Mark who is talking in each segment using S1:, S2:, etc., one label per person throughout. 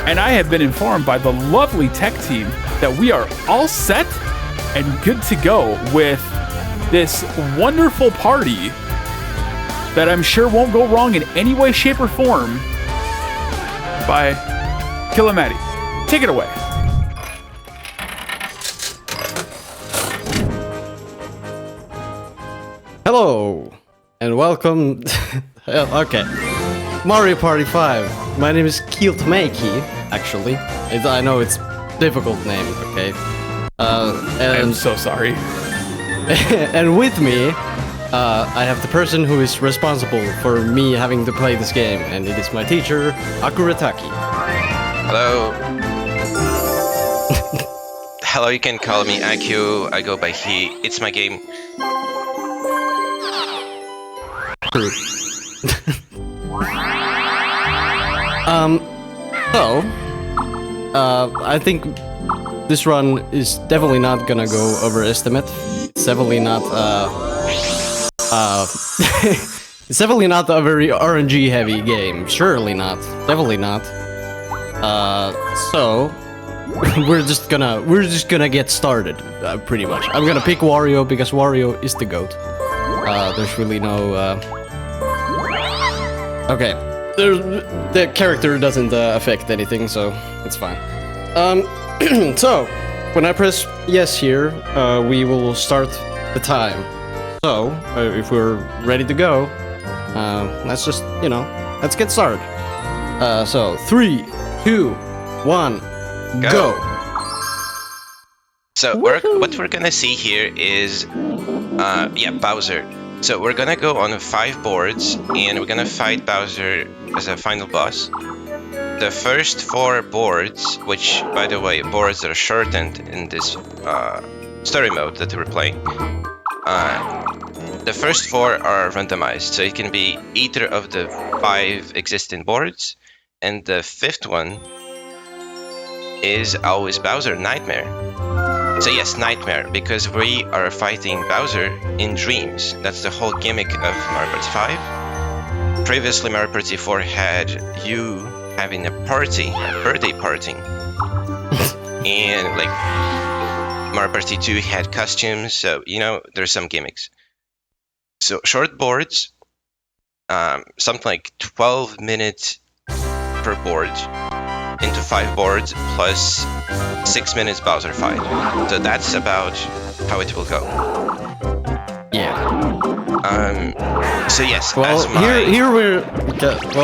S1: and I have been informed by the lovely tech team that we are all set and good to go with this wonderful party that I'm sure won't go wrong in any way, shape, or form by QMUNITY. Take it away.
S2: Hello, and welcome. Okay, Mario Party 5. My name is kiiltomaeki, actually. I know it's a difficult name, okay?
S1: I'm so sorry.
S2: And with me, I have the person who is responsible for me having to play this game, and it is my teacher, Akurataki.
S3: Hello. Hello, you can call me Aku. I go by he. It's my game.
S2: True. I think this run is definitely not gonna go over estimate. It's definitely not, it's definitely not a very RNG heavy game. Surely not. Definitely not. So we're just gonna get started, pretty much. I'm gonna pick Wario because Wario is the GOAT. There's really no, okay. The character doesn't affect anything, so it's fine. So, when I press yes here, we will start the time. So, if we're ready to go, let's just, let's get started. So, 3, 2, 1, go!
S3: So, what we're gonna see here is, Bowser. So we're gonna go on 5 boards, and we're gonna fight Bowser as a final boss. The first 4 boards, which, by the way, boards are shortened in this story mode that we're playing. The first 4 are randomized, so it can be either of the 5 existing boards, and the 5th one is always Bowser Nightmare. So yes, Nightmare, because we are fighting Bowser in dreams. That's the whole gimmick of Mario Party 5. Previously, Mario Party 4 had you having a party, a birthday party. And like, Mario Party 2 had costumes, so, there's some gimmicks. So short boards, something like 12 minutes per board, into 5 boards plus 6 minutes Bowser fight. So that's about how it will go.
S2: Yeah.
S3: So yes.
S2: Well,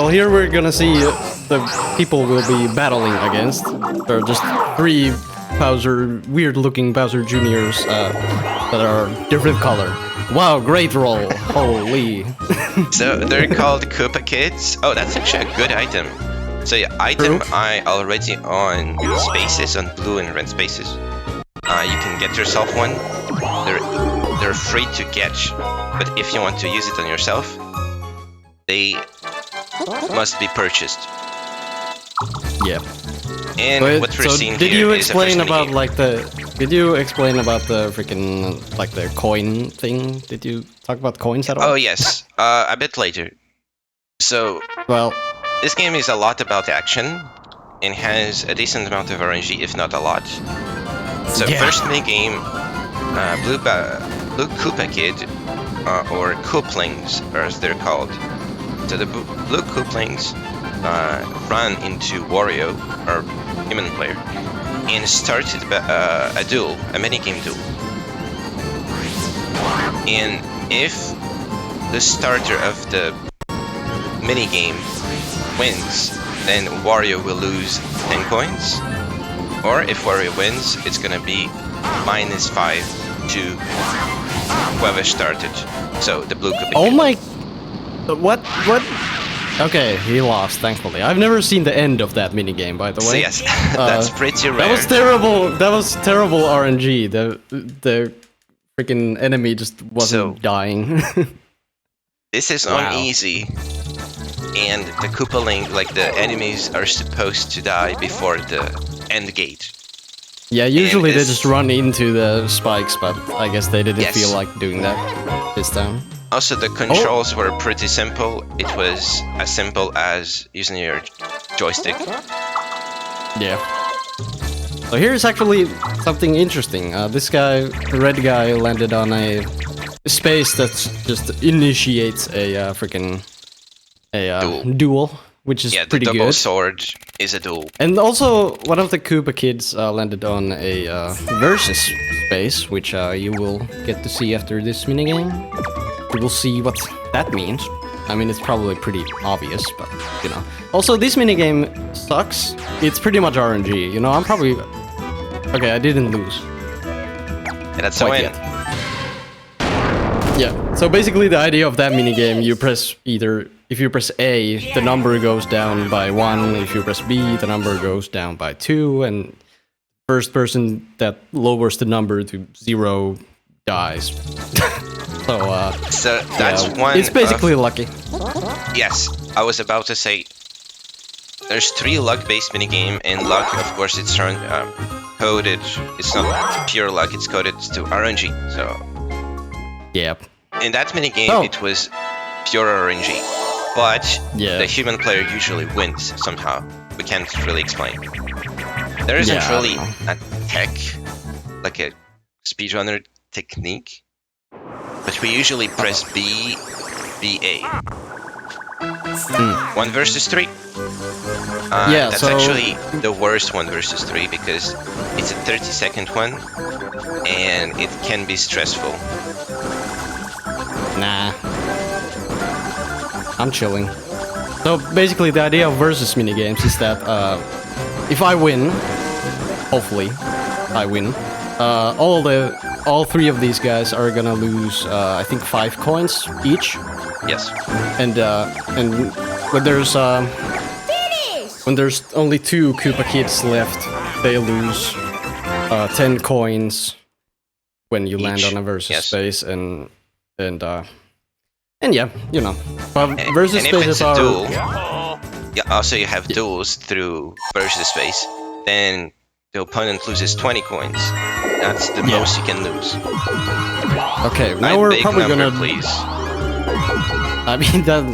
S2: here we're gonna see the people we'll be battling against. There are just 3 weird-looking Bowser Juniors that are different color. Wow, great roll! Holy.
S3: So they're called Koopa Kids. Oh, that's actually a good item. So yeah, item
S2: True.
S3: I already on spaces, on blue and red spaces. You can get yourself one. They're free to get, but if you want to use it on yourself, they must be purchased.
S2: Yeah.
S3: And what we're seeing
S2: did
S3: here
S2: you
S3: is
S2: explain
S3: the first
S2: about
S3: minigame.
S2: Did you explain about the freaking the coin thing? Did you talk about coins at all?
S3: Oh yes, a bit later. So
S2: Well,
S3: this game is a lot about action and has a decent amount of RNG, if not a lot. So
S2: Yeah.
S3: first minigame, Blue Koopa Kid, or Kooplings, as they're called. So the Blue Kooplings run into Wario, our human player, and started a duel, a minigame duel. And if the starter of the minigame wins, then Wario will lose 10 coins. Or if Wario wins, it's gonna be -5 to whoever started. So the blue Koopa
S2: oh
S3: Kid.
S2: my, what? Okay, he lost. Thankfully, I've never seen the end of that minigame. By the way,
S3: So yes, that's pretty rare.
S2: that was terrible. That was terrible RNG. The freaking enemy just wasn't dying.
S3: This is
S2: Wow.
S3: on easy, and the Koopaling, like the enemies, are supposed to die before the end gate.
S2: Yeah, usually they
S3: this-
S2: just run into the spikes, but I guess they didn't
S3: Yes.
S2: feel like doing that this time.
S3: Also, the controls were pretty simple. It was as simple as using your joystick.
S2: Yeah. So here's actually something interesting. This guy, the red guy, landed on a space that just initiates a freaking duel, which is
S3: Yeah, the
S2: pretty
S3: double
S2: good.
S3: sword is a duel.
S2: And also, one of the Koopa kids landed on a versus space, which you will get to see after this minigame. You will see what that means. I mean, it's probably pretty obvious, but, you know. Also, this minigame sucks. It's pretty much RNG, you know, I'm probably... Okay, I didn't lose.
S3: And that's a
S2: Quite
S3: win.
S2: yet. Yeah, so basically the idea of that minigame, you press either... If you press A, the number goes down by 1. If you press B, the number goes down by 2. And first person that lowers the number to 0 dies.
S3: So that's one.
S2: It's basically lucky.
S3: Yes, I was about to say. There's 3 luck-based minigame, and luck, of course, it's coded. It's not pure luck; it's coded to RNG. So
S2: Yeah.
S3: in that minigame, it was pure RNG, but the human player usually wins somehow. We can't really explain. There isn't really a tech, like a speedrunner technique, but we usually press B, A. 1 versus 3. That's actually the worst 1 versus 3 because it's a 30-second one, and it can be stressful.
S2: Nah. I'm chilling. So basically the idea of versus minigames is that if I win, hopefully I win, all 3 of these guys are gonna lose I think 5 coins each.
S3: Yes.
S2: And when there's only 2 Koopa kids left, they lose 10 coins when you land on a versus space, and yeah, you know. But versus spaces are...
S3: duel, also you have duels through versus space, then the opponent loses 20 coins. That's the most you can lose.
S2: Okay, now we're probably gonna...
S3: please.
S2: I mean, that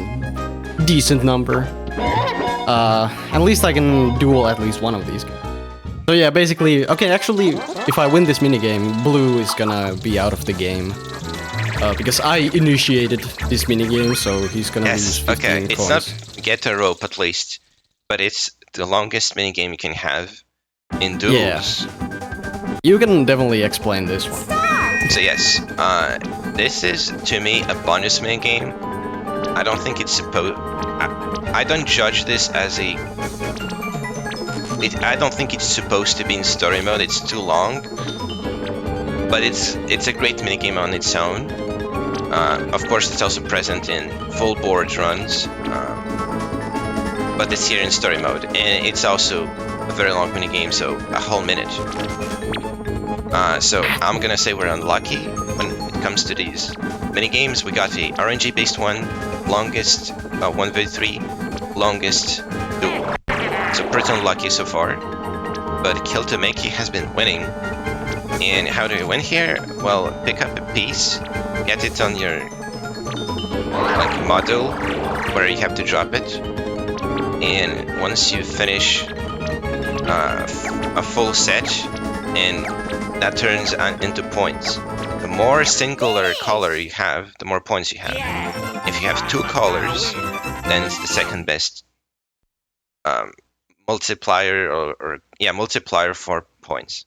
S2: decent number. At least I can duel at least one of these guys. So yeah, basically, okay, actually, if I win this minigame, Blue is gonna be out of the game. Because I initiated this minigame, so he's gonna lose 15 coins.
S3: It's not get a rope at least, but it's the longest minigame you can have in duels.
S2: Yeah. You can definitely explain this one.
S3: So yes, this is, to me, a bonus minigame. I don't think it's supposed... I don't judge this as a... I don't think it's supposed to be in story mode, it's too long. But it's a great minigame on its own. Of course, it's also present in full board runs. But it's here in story mode. And it's also a very long minigame, so a whole minute. So I'm gonna say we're unlucky when it comes to these minigames. We got the RNG based one, longest 1v3, longest duel. So pretty unlucky so far. But kiiltomaeki has been winning. And how do you win here? Well, pick up a piece, get it on your model where you have to drop it, and once you finish a full set, and that turns into points. The more singular color you have, the more points you have. If you have 2 colors, then it's the second best multiplier, or multiplier for points,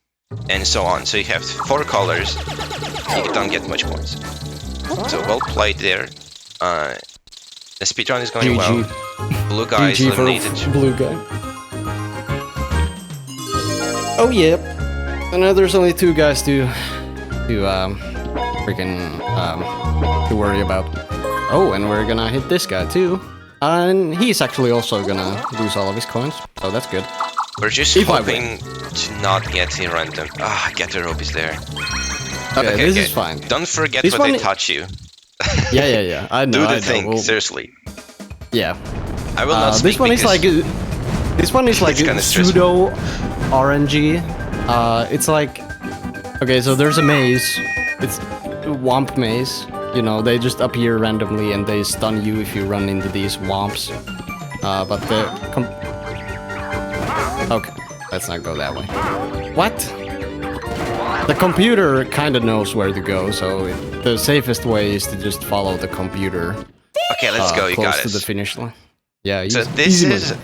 S3: and so on. So you have 4 colors, you don't get much points. So well played there. The speedrun is going well. Blue guy is eliminated.
S2: Blue guy. Oh yeah. And now there's only 2 guys to worry about. Oh, and we're gonna hit this guy too. And he's actually also gonna lose all of his coins, so that's good.
S3: We're just hoping to not get a random... get the rope is there.
S2: Okay, this is fine.
S3: Don't forget this when they touch you.
S2: Yeah. I know.
S3: Do the thing, seriously.
S2: Yeah.
S3: I will not speak
S2: this one is like... This one is like pseudo RNG. It's like... Okay, so there's a maze. It's a womp maze. You know, they just appear randomly and they stun you if you run into these womps. But the... Okay. let's not go that way. What? The computer kind of knows where to go, so the safest way is to just follow the computer.
S3: Okay, let's go. You
S2: close
S3: got
S2: to
S3: it.
S2: the finish line. Yeah,
S3: So
S2: easy-
S3: this
S2: easy
S3: is
S2: money.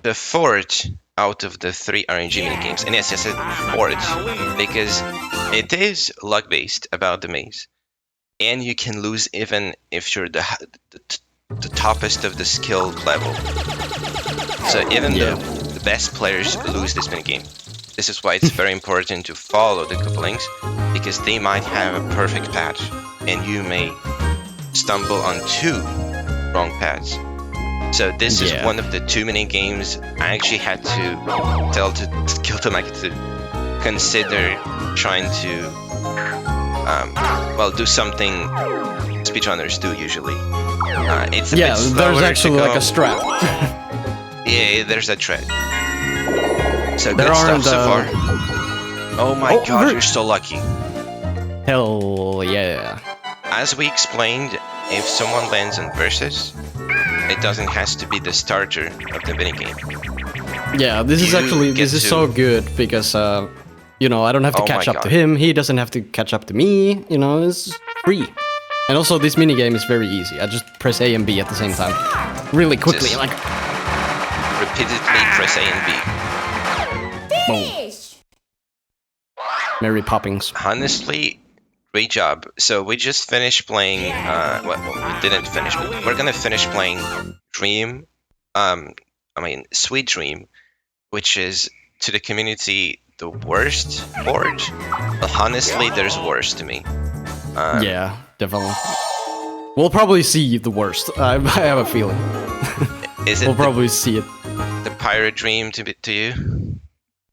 S3: the fourth out of the 3 RNG mini games, and yes, I said fourth because it is luck based about the maze, and you can lose even if you're the toppest of the skill level. So even the best players lose this mini game. This is why it's very important to follow the couplings, because they might have a perfect patch, and you may stumble on 2 wrong paths. So this is one of the 2 mini games I actually had to tell to kiiltomaeki to consider trying to, well, do something speedrunners do usually. It's a bit
S2: there's
S3: slower
S2: actually
S3: to
S2: like
S3: go.
S2: a strap.
S3: Yeah, there's a thread. So
S2: There
S3: good stuff
S2: aren't,
S3: so far. Oh my god,
S2: ver-
S3: you're so lucky.
S2: Hell yeah.
S3: As we explained, if someone lands on versus, it doesn't has to be the starter of the minigame.
S2: Yeah, this is
S3: You
S2: actually
S3: get to-
S2: so good because you know, I don't have to
S3: Oh
S2: catch
S3: my
S2: up to
S3: God.
S2: him. He doesn't have to catch up to me. You know, it's free. And also, this minigame is very easy. I just press A and B at the same time, really quickly.
S3: Just-
S2: Like,
S3: Repeatedly press A and B.
S2: boom. Mary Poppins.
S3: Honestly, great job. So we just finished playing, well, we didn't finish, but we're gonna finish playing Dream, Sweet Dream, which is, to the community, the worst board. But honestly, there's worse to me.
S2: Yeah, definitely. We'll probably see the worst. I have a feeling.
S3: Is it
S2: We'll probably see it.
S3: the Pirate Dream to you?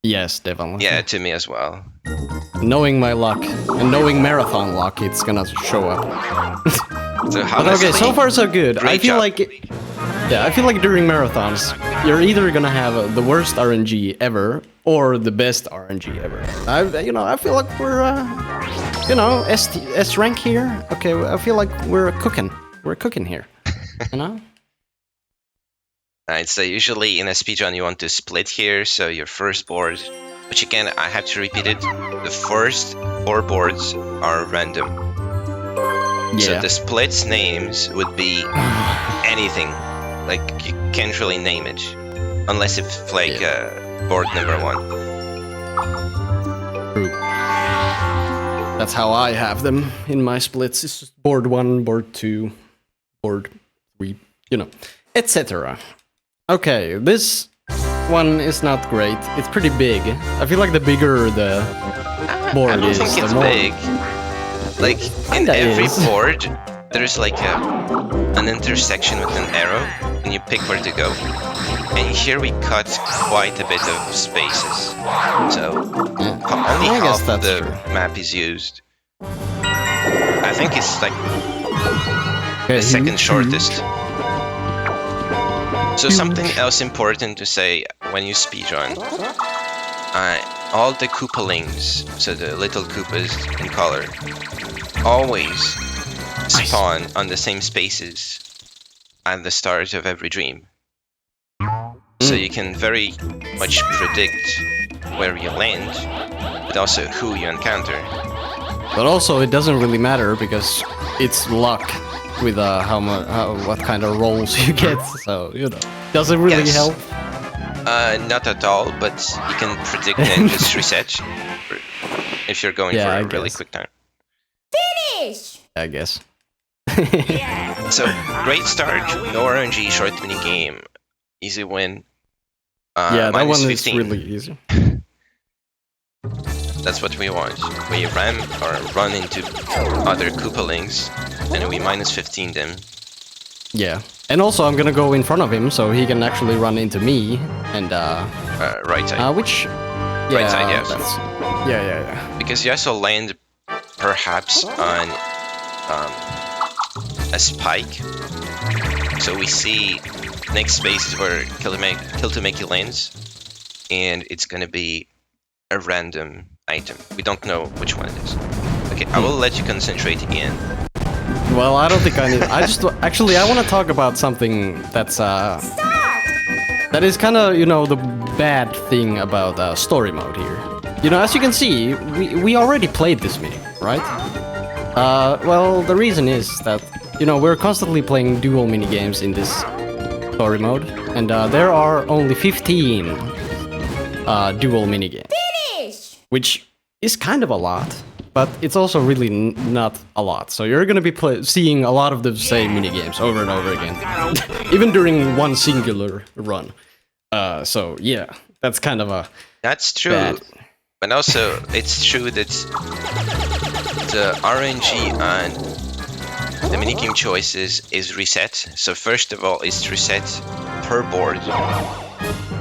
S2: Yes, definitely.
S3: Yeah, to me as well.
S2: Knowing my luck and knowing marathon luck, it's gonna show up.
S3: So
S2: But
S3: honestly,
S2: okay, so far so good. I
S3: great
S2: feel
S3: job.
S2: like, yeah, I feel like during marathons, you're either gonna have the worst RNG ever or the best RNG ever. I feel like we're, S rank here. Okay, I feel like we're cooking. We're cooking here. You know?
S3: Alright, so usually in a speedrun you want to split here, so your first board, which again, I have to repeat it, the first 4 boards are random. So
S2: Yeah.
S3: the splits names would be anything, like you can't really name it, unless it's like board number 1.
S2: True. That's how I have them in my splits. It's just board 1, board 2, board 3, etc. Okay, this one is not great. It's pretty big. I feel like the bigger the board
S3: I don't
S2: is,
S3: think
S2: the
S3: it's
S2: more...
S3: big. Like in
S2: Kinda
S3: every
S2: is.
S3: board, there's like an intersection with an arrow, and you pick where to go. And here we cut quite a bit of spaces, so only
S2: I guess
S3: half
S2: that's
S3: the
S2: true.
S3: map is used. I think it's like
S2: Okay,
S3: the second
S2: huge.
S3: shortest. So something else important to say when you speedrun. All the Koopalings, so the little Koopas in color, always spawn on the same spaces at the start of every dream. So you can very much predict where you land, but also who you encounter.
S2: But also, it doesn't really matter because it's luck with what kind of rolls you get. So doesn't really
S3: Yes.
S2: help.
S3: Not at all, but you can predict and just reset if you're going
S2: Yeah,
S3: for
S2: I
S3: a really
S2: guess.
S3: quick time.
S2: I guess.
S3: So, great start, no RNG, short mini game, easy win.
S2: Yeah, that one is
S3: 15.
S2: really easy.
S3: That's what we want. We ram or run into other Koopalings, and we minus 15 them.
S2: Yeah. And also, I'm gonna go in front of him so he can actually run into me. And
S3: Right side.
S2: which?
S3: Right side, yes.
S2: Yeah.
S3: Because you also land perhaps on a spike. So we see next space is where kiiltomaeki lands, and it's gonna be a random item. We don't know which one it is. Okay, I will let you concentrate again.
S2: Well, I don't think I need. I just actually I want to talk about something that's that is kind of the bad thing about story mode here. You know, as you can see, we already played this mini, right? Well, the reason is that, you know, we're constantly playing dual mini games in this story mode, and there are only 15 dual mini games. Finish! Which is kind of a lot, but it's also really not a lot. So you're gonna be seeing a lot of the same mini games over and over again, even during one singular run. So yeah, that's kind of a
S3: That's true.
S2: bad.
S3: But also, it's true that the RNG on the minigame choices is reset. So first of all, it's reset per board.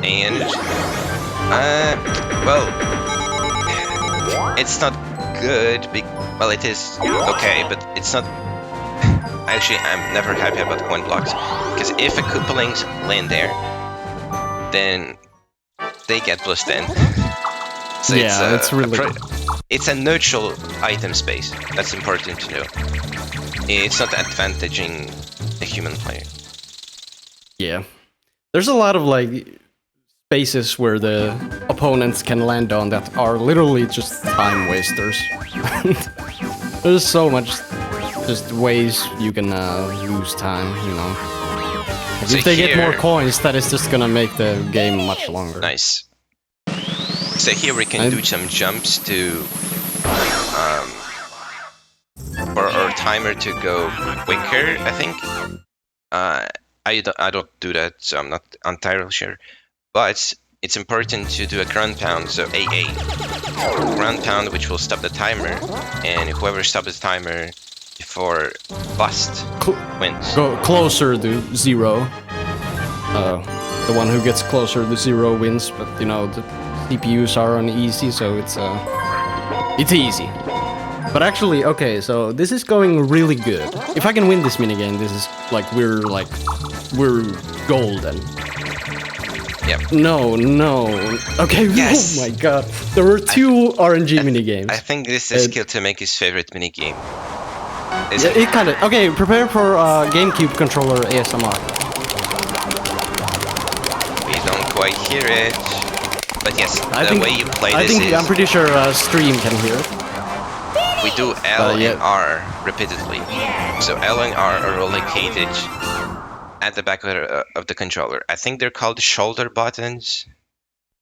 S3: And, well, it's not good. Well, it is okay, but it's not... Actually, I'm never happy about coin blocks. Because if a Koopalings land there, then they get plus 10. So
S2: Yeah, it's really
S3: it's a neutral item space. That's important to know. It's not advantaging the human player.
S2: Yeah. There's a lot of like spaces where the opponents can land on that are literally just time wasters. There's so much just ways you can lose time, you know.
S3: So
S2: If they get
S3: here-
S2: more coins, that is just gonna make the game much longer.
S3: Nice. So here we can do some jumps to for our timer to go quicker, I think. I don't do that, so I'm not entirely sure. But it's important to do a ground pound, so AA. Ground pound, which will stop the timer, and whoever stops the timer before bust wins.
S2: Go closer to 0. The one who gets closer to 0 wins, but you know, the CPUs are on easy, so it's easy. But actually, okay, so this is going really good. If I can win this minigame, this is like we're golden.
S3: Yep.
S2: No. Okay,
S3: Yes.
S2: oh my god. There were 2 RNG minigames.
S3: I think this is kiiltomaeki's favorite minigame.
S2: Yeah, it kind of... Okay, prepare for GameCube controller ASMR.
S3: We don't quite hear it. But yes, way you play
S2: I
S3: this
S2: think
S3: is...
S2: I'm pretty sure stream can hear it.
S3: We do L
S2: yeah.
S3: and R repeatedly. So L and R are located at the back of the controller. I think they're called shoulder buttons.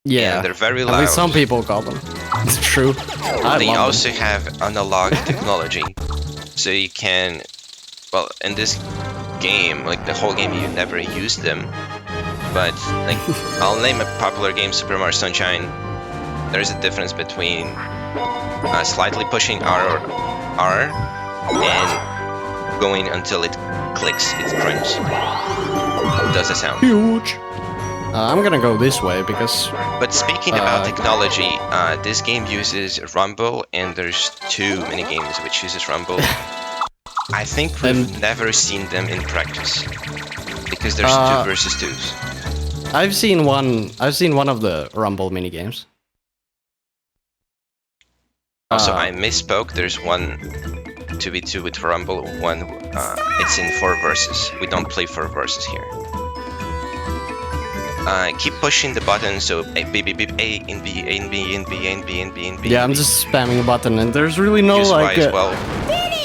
S2: Yeah,
S3: And they're very
S2: at
S3: loud.
S2: least some people call them. It's true.
S3: They
S2: love
S3: also have analog technology. So you can... Well, in this game, like the whole game, you never use them. But, like, I'll name a popular game, Super Mario Sunshine. There's a difference between slightly pushing R and going until it clicks, it crunches. Does a sound.
S2: Huge. I'm gonna go this way because...
S3: But speaking about technology, this game uses Rumble, and there's 2 minigames which uses Rumble. I think we've never seen them in practice. Because there's 2 versus 2s.
S2: I've seen one of the Rumble minigames.
S3: Also, I misspoke. There's one 2v2 with Rumble. One, it's in 4 versus. We don't play 4 versus here. Keep pushing the button. So A, B, B, B, A, and B, A, and B, and B, and B, and B, and B.
S2: Yeah, I'm just spamming a button, and there's really no
S3: Use Y
S2: like.
S3: as well.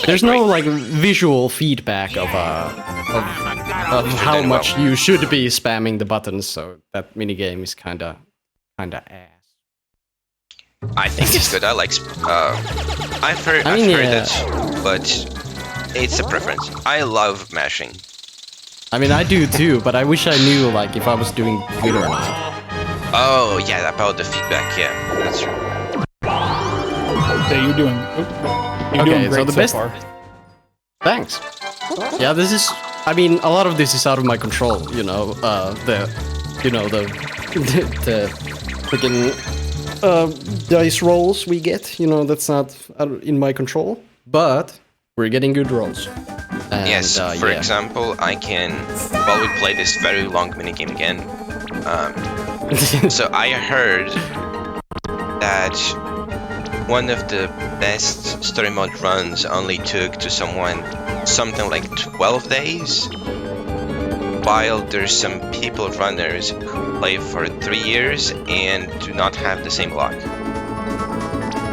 S2: There's
S3: Okay,
S2: no
S3: great.
S2: like visual feedback of how
S3: done
S2: much
S3: well.
S2: you should be spamming the buttons. So that minigame is kinda ass.
S3: I think it's good. I like. I've heard it, but it's a preference. I love mashing.
S2: I mean, I do too, but I wish I knew like if I was doing good or not.
S3: Oh yeah, about the feedback. Yeah, that's true.
S1: Okay, you're doing
S2: Okay,
S1: great
S2: so the best.
S1: far.
S2: Thanks. Yeah, this is. I mean, a lot of this is out of my control. You know, the freaking dice rolls we get. You know, that's not in my control. But we're getting good rolls. And,
S3: Yes, for
S2: yeah.
S3: example, I can. Well, we play this very long minigame again. So I heard that one of the best story mode runs only took to someone something like 12 days. while there's some people runners who play for 3 years and do not have the same luck.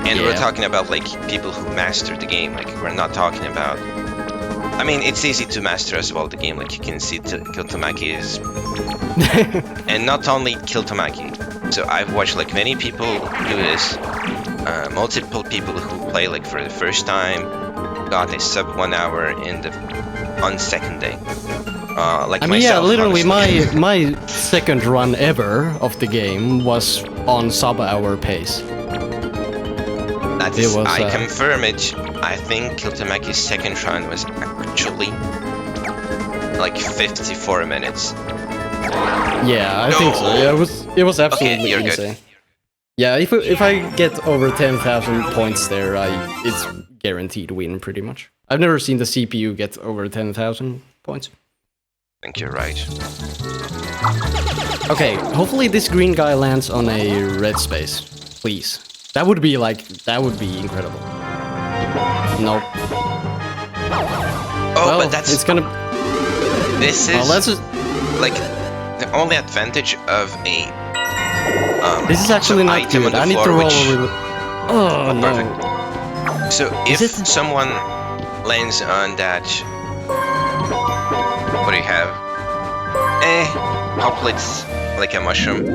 S3: And we're talking about like people who master the game. Like we're not talking about. I mean, it's easy to master as well the game. Like you can see, kiiltomaeki is, and not only kiiltomaeki. So I've watched like many people do this. Multiple people who play like for the first time got a sub 1 hour on second day. Like
S2: I mean,
S3: myself,
S2: literally
S3: honestly.
S2: my second run ever of the game was on sub-hour pace.
S3: That is, I confirm it. I think kiiltomaeki's second run was actually like 54 minutes.
S2: Yeah, I think so. Yeah, it was absolutely
S3: Okay, you're
S2: insane.
S3: good.
S2: Yeah, if I get over 10,000 points there, it's guaranteed win pretty much. I've never seen the CPU get over 10,000 points.
S3: I think you're right.
S2: Okay, hopefully this green guy lands on a red space, please. That would be incredible. Nope.
S3: Oh,
S2: Well,
S3: but that's
S2: it's gonna.
S3: this is
S2: Well, let's just.
S3: like the only advantage of a
S2: This is actually not
S3: item on
S2: good.
S3: the
S2: I need
S3: floor,
S2: to roll
S3: which-
S2: over. Oh no!
S3: perfect. So if
S2: Is it-
S3: someone lands on that, what do you have? Hopefully it's like a mushroom.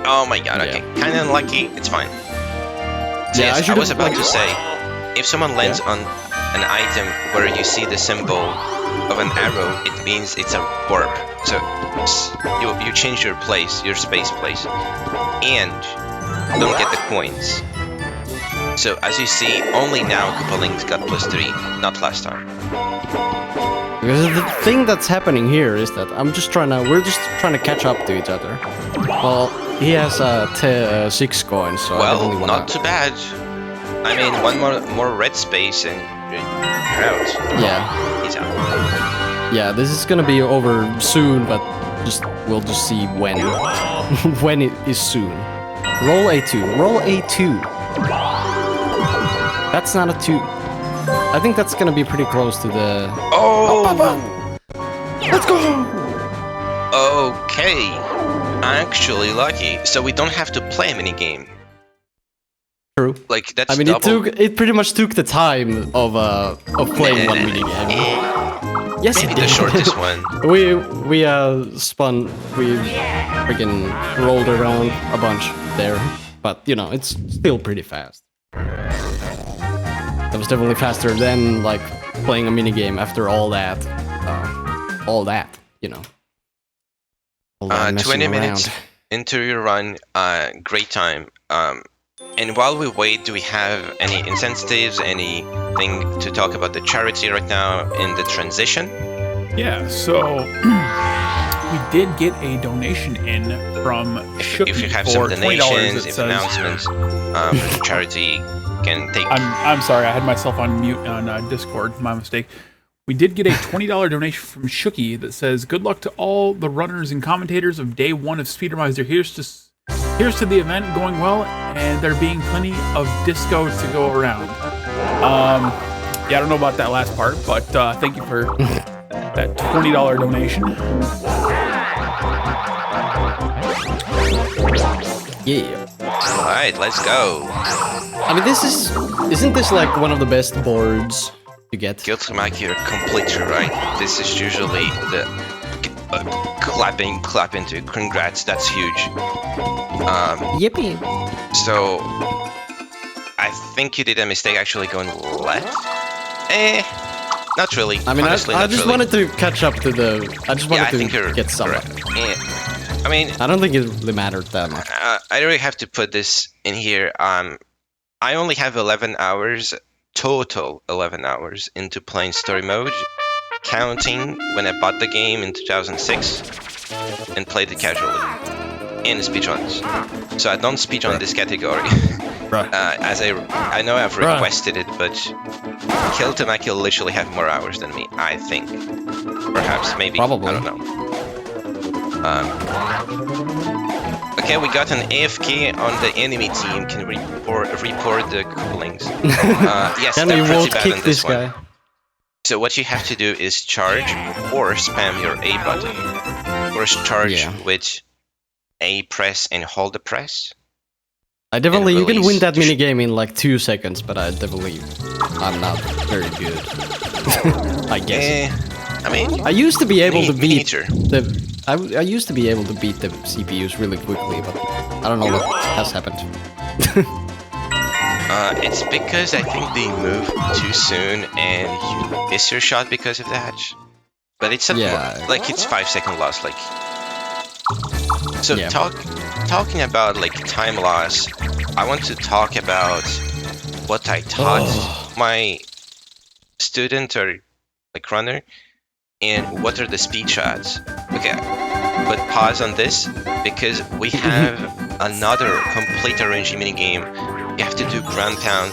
S3: Oh my god, okay. Kinda unlucky, it's fine. So
S2: Yeah,
S3: yes, I
S2: should've,
S3: was about
S2: like-
S3: to say, if someone lands on an item where you see the symbol of an arrow, it means it's a warp. So you change your place, your space place, and don't get the coins. So as you see, only now Koopalings got +3, not last time.
S2: Because the thing that's happening here is that we're just trying to catch up to each other. Well, he has 6 coins, so I
S3: Well,
S2: definitely wanna.
S3: not too bad. I mean, one more red space and you're out.
S2: Yeah,
S3: He's out.
S2: yeah. This is gonna be over soon, but we'll just see when when it is soon. Roll a 2. Roll a 2. That's not a 2. I think that's gonna be pretty close to the.
S3: Oh!
S2: Let's go!
S3: Okay. Actually lucky. So we don't have to play a mini-game.
S2: True.
S3: Like, that's
S2: I mean,
S3: double.
S2: it pretty much took the time of playing one minigame. Yes,
S3: Maybe
S2: it
S3: the
S2: did.
S3: shortest one.
S2: we spun, we freaking rolled around a bunch there, but you know, it's still pretty fast. That was definitely faster than like playing a minigame after all that, you know. All that
S3: 20
S2: messing
S3: minutes
S2: around.
S3: into your run, great time. And while we wait, do we have any incentives, anything to talk about the charity right now in the transition?
S1: Yeah, so we did get a donation in from Shooky
S3: If you have
S1: for
S3: some
S1: $20.
S3: donations,
S1: It
S3: if
S1: says,
S3: announcements, the charity can take.
S1: I'm sorry, I had myself on mute on Discord. My mistake. We did get a $20 donation from Shooky that says, "Good luck to all the runners and commentators of day 1 of Speedromizer. Here's to the event going well, and there being plenty of disco to go around." Yeah, I don't know about that last part, but thank you for that $20 donation.
S2: Yeah.
S3: All right, let's go.
S2: I mean, isn't this like one of the best boards to get?
S3: kiiltomaeki, you're completely right. This is usually the clap into. Congrats, that's huge.
S2: Yippee!
S3: So I think you did a mistake actually going left. Not really.
S2: I mean,
S3: honestly,
S2: I
S3: not
S2: just
S3: really.
S2: wanted to catch up to the. I just
S3: Yeah, I
S2: wanted
S3: think
S2: to
S3: you're
S2: get some.
S3: correct. I mean,
S2: I don't think it really mattered that much.
S3: I really have to put this in here. I only have 11 hours total, 11 hours into playing story mode, counting when I bought the game in 2006 and played it casually in speedruns. So I don't speedrun this category. As I know I've requested it, but kiiltomaeki will literally have more hours than me, I think. Perhaps, maybe.
S2: Probably.
S3: I don't know. Okay, we got an AFK on the enemy team. Can we report the Koopalings? Yes,
S2: Can
S3: they're
S2: we
S3: pretty
S2: vote
S3: bad
S2: kick
S3: on this
S2: this
S3: one.
S2: guy?
S3: So what you have to do is charge or spam your A button. Force charge
S2: Yeah.
S3: with A press and hold the press.
S2: I definitely, you can
S3: release
S2: win that
S3: to
S2: mini game in like 2 seconds, but I'm not very good. I guess.
S3: I mean,
S2: I used to be able to beat
S3: miniature.
S2: I used to be able to beat the CPUs really quickly, but I don't know what has happened.
S3: It's because I think they move too soon and you miss your shot because of that. But it's like it's 5-second loss. Like, so
S2: Yeah.
S3: talking about like time loss, I want to talk about what I taught my student or like runner, and what are the speed shots. Okay, but pause on this because we have another complete RNG mini game. You have to do ground pound,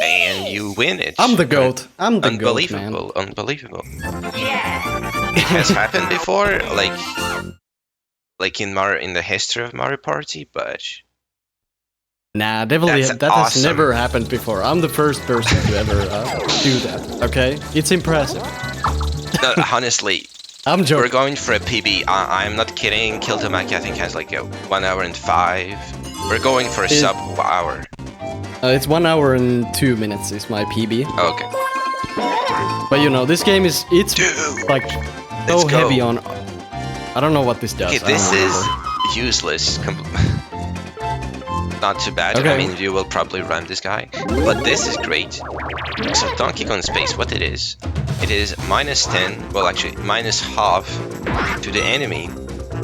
S3: and you win it.
S2: I'm the goat. I'm the goat, man.
S3: Unbelievable. It has happened before, like in the history of Mario Party, but
S2: Nah, definitely
S3: That's
S2: that has
S3: awesome.
S2: never happened before. I'm the first person to ever do that. Okay, it's impressive.
S3: no, honestly,
S2: I'm
S3: we're
S2: joking.
S3: going for a PB. I'm not kidding. Kiiltomaeki I think has like a 1 hour and 5. We're going for a sub hour.
S2: It's 1 hour and 2 minutes is my PB.
S3: Okay.
S2: But you know, this game it's
S3: Dude,
S2: like so
S3: let's go.
S2: heavy on. I don't know what this does.
S3: Okay,
S2: I don't
S3: this is
S2: remember.
S3: useless. Not too bad.
S2: Okay.
S3: I mean, you will probably run this guy, but this is great. So Donkey Kong Space, what it is -10. Well, actually, -half to the enemy,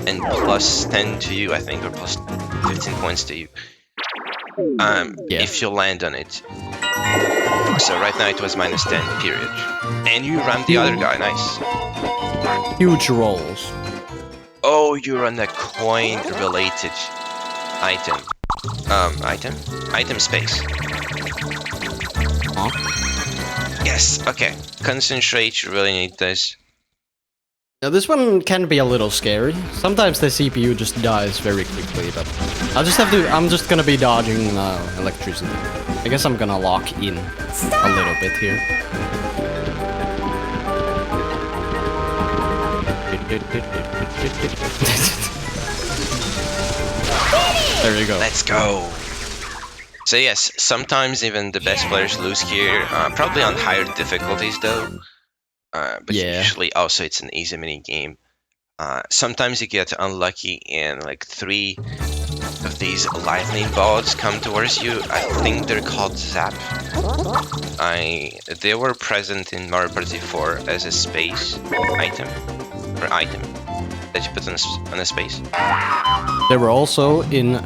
S3: and +10 to you, I think, or +15 points to you.
S2: Yeah.
S3: If you land on it. So right now it was -10. Period. And you rammed the other guy. Nice.
S2: Huge rolls.
S3: Oh, you're on a coin-related item. Item space.
S2: Huh?
S3: Yes, okay. Concentrate, you really need this.
S2: Now this one can be a little scary. Sometimes the CPU just dies very quickly, but I'm just gonna be dodging electricity. I guess I'm gonna lock in a little bit here. There you go.
S3: Let's go. So yes, sometimes even the best players lose here, probably on higher difficulties though. But
S2: Yeah.
S3: usually also it's an easy mini game. Sometimes you get unlucky and like 3 of these lightning balls come towards you. I think they're called Zap. They were present in Mario Party 4 as a space item that you put on a space.
S2: They were also in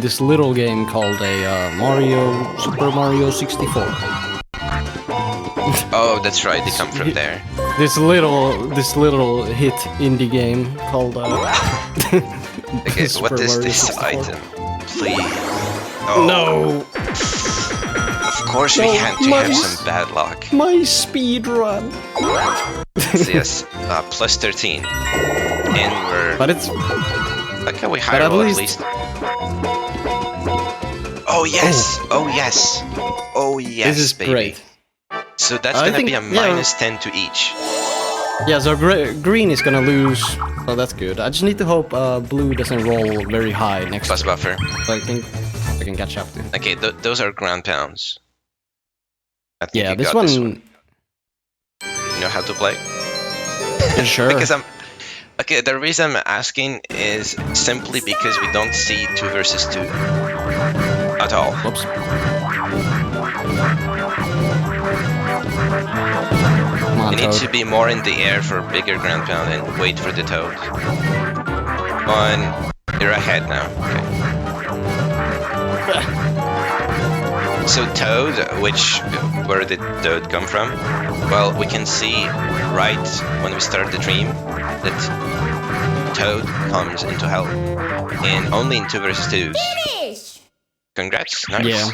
S2: this little game called Super Mario 64.
S3: Oh, that's right. They come from there.
S2: This little hit indie game called
S3: Okay,
S2: Super
S3: what is
S2: Mario
S3: this
S2: 64.
S3: item? Please. Oh,
S2: No,
S3: of course we
S2: No,
S3: had to have
S2: mice.
S3: some bad luck.
S2: my speed run.
S3: So yes, +13, and we're
S2: But it's
S3: okay. We
S2: at
S3: higher roll at
S2: least-
S3: least. Oh yes! Oh yes! Oh yes!
S2: this is
S3: baby.
S2: great.
S3: So that's
S2: I
S3: gonna
S2: think-
S3: be a
S2: yeah.
S3: -10 to each.
S2: Yeah, so green is gonna lose. So that's good. I just need to hope blue doesn't roll very high next
S3: Plus
S2: turn,
S3: buffer.
S2: so I think I can catch up to.
S3: Okay, those are ground pounds. I think
S2: Yeah,
S3: you
S2: this
S3: got
S2: one,
S3: this one. You know how to play?
S2: sure.
S3: Because okay, the reason I'm asking is simply because we don't see 2 versus 2 at all.
S2: Whoops. Come on,
S3: You need
S2: Toad.
S3: to be more in the air for bigger ground pound and wait for the toad. You're ahead now. Okay. So toad, where did toad come from? Well, we can see right when we start the dream that toad comes into hell, and only in 2 versus 2s. Congrats, nice.
S2: Yeah.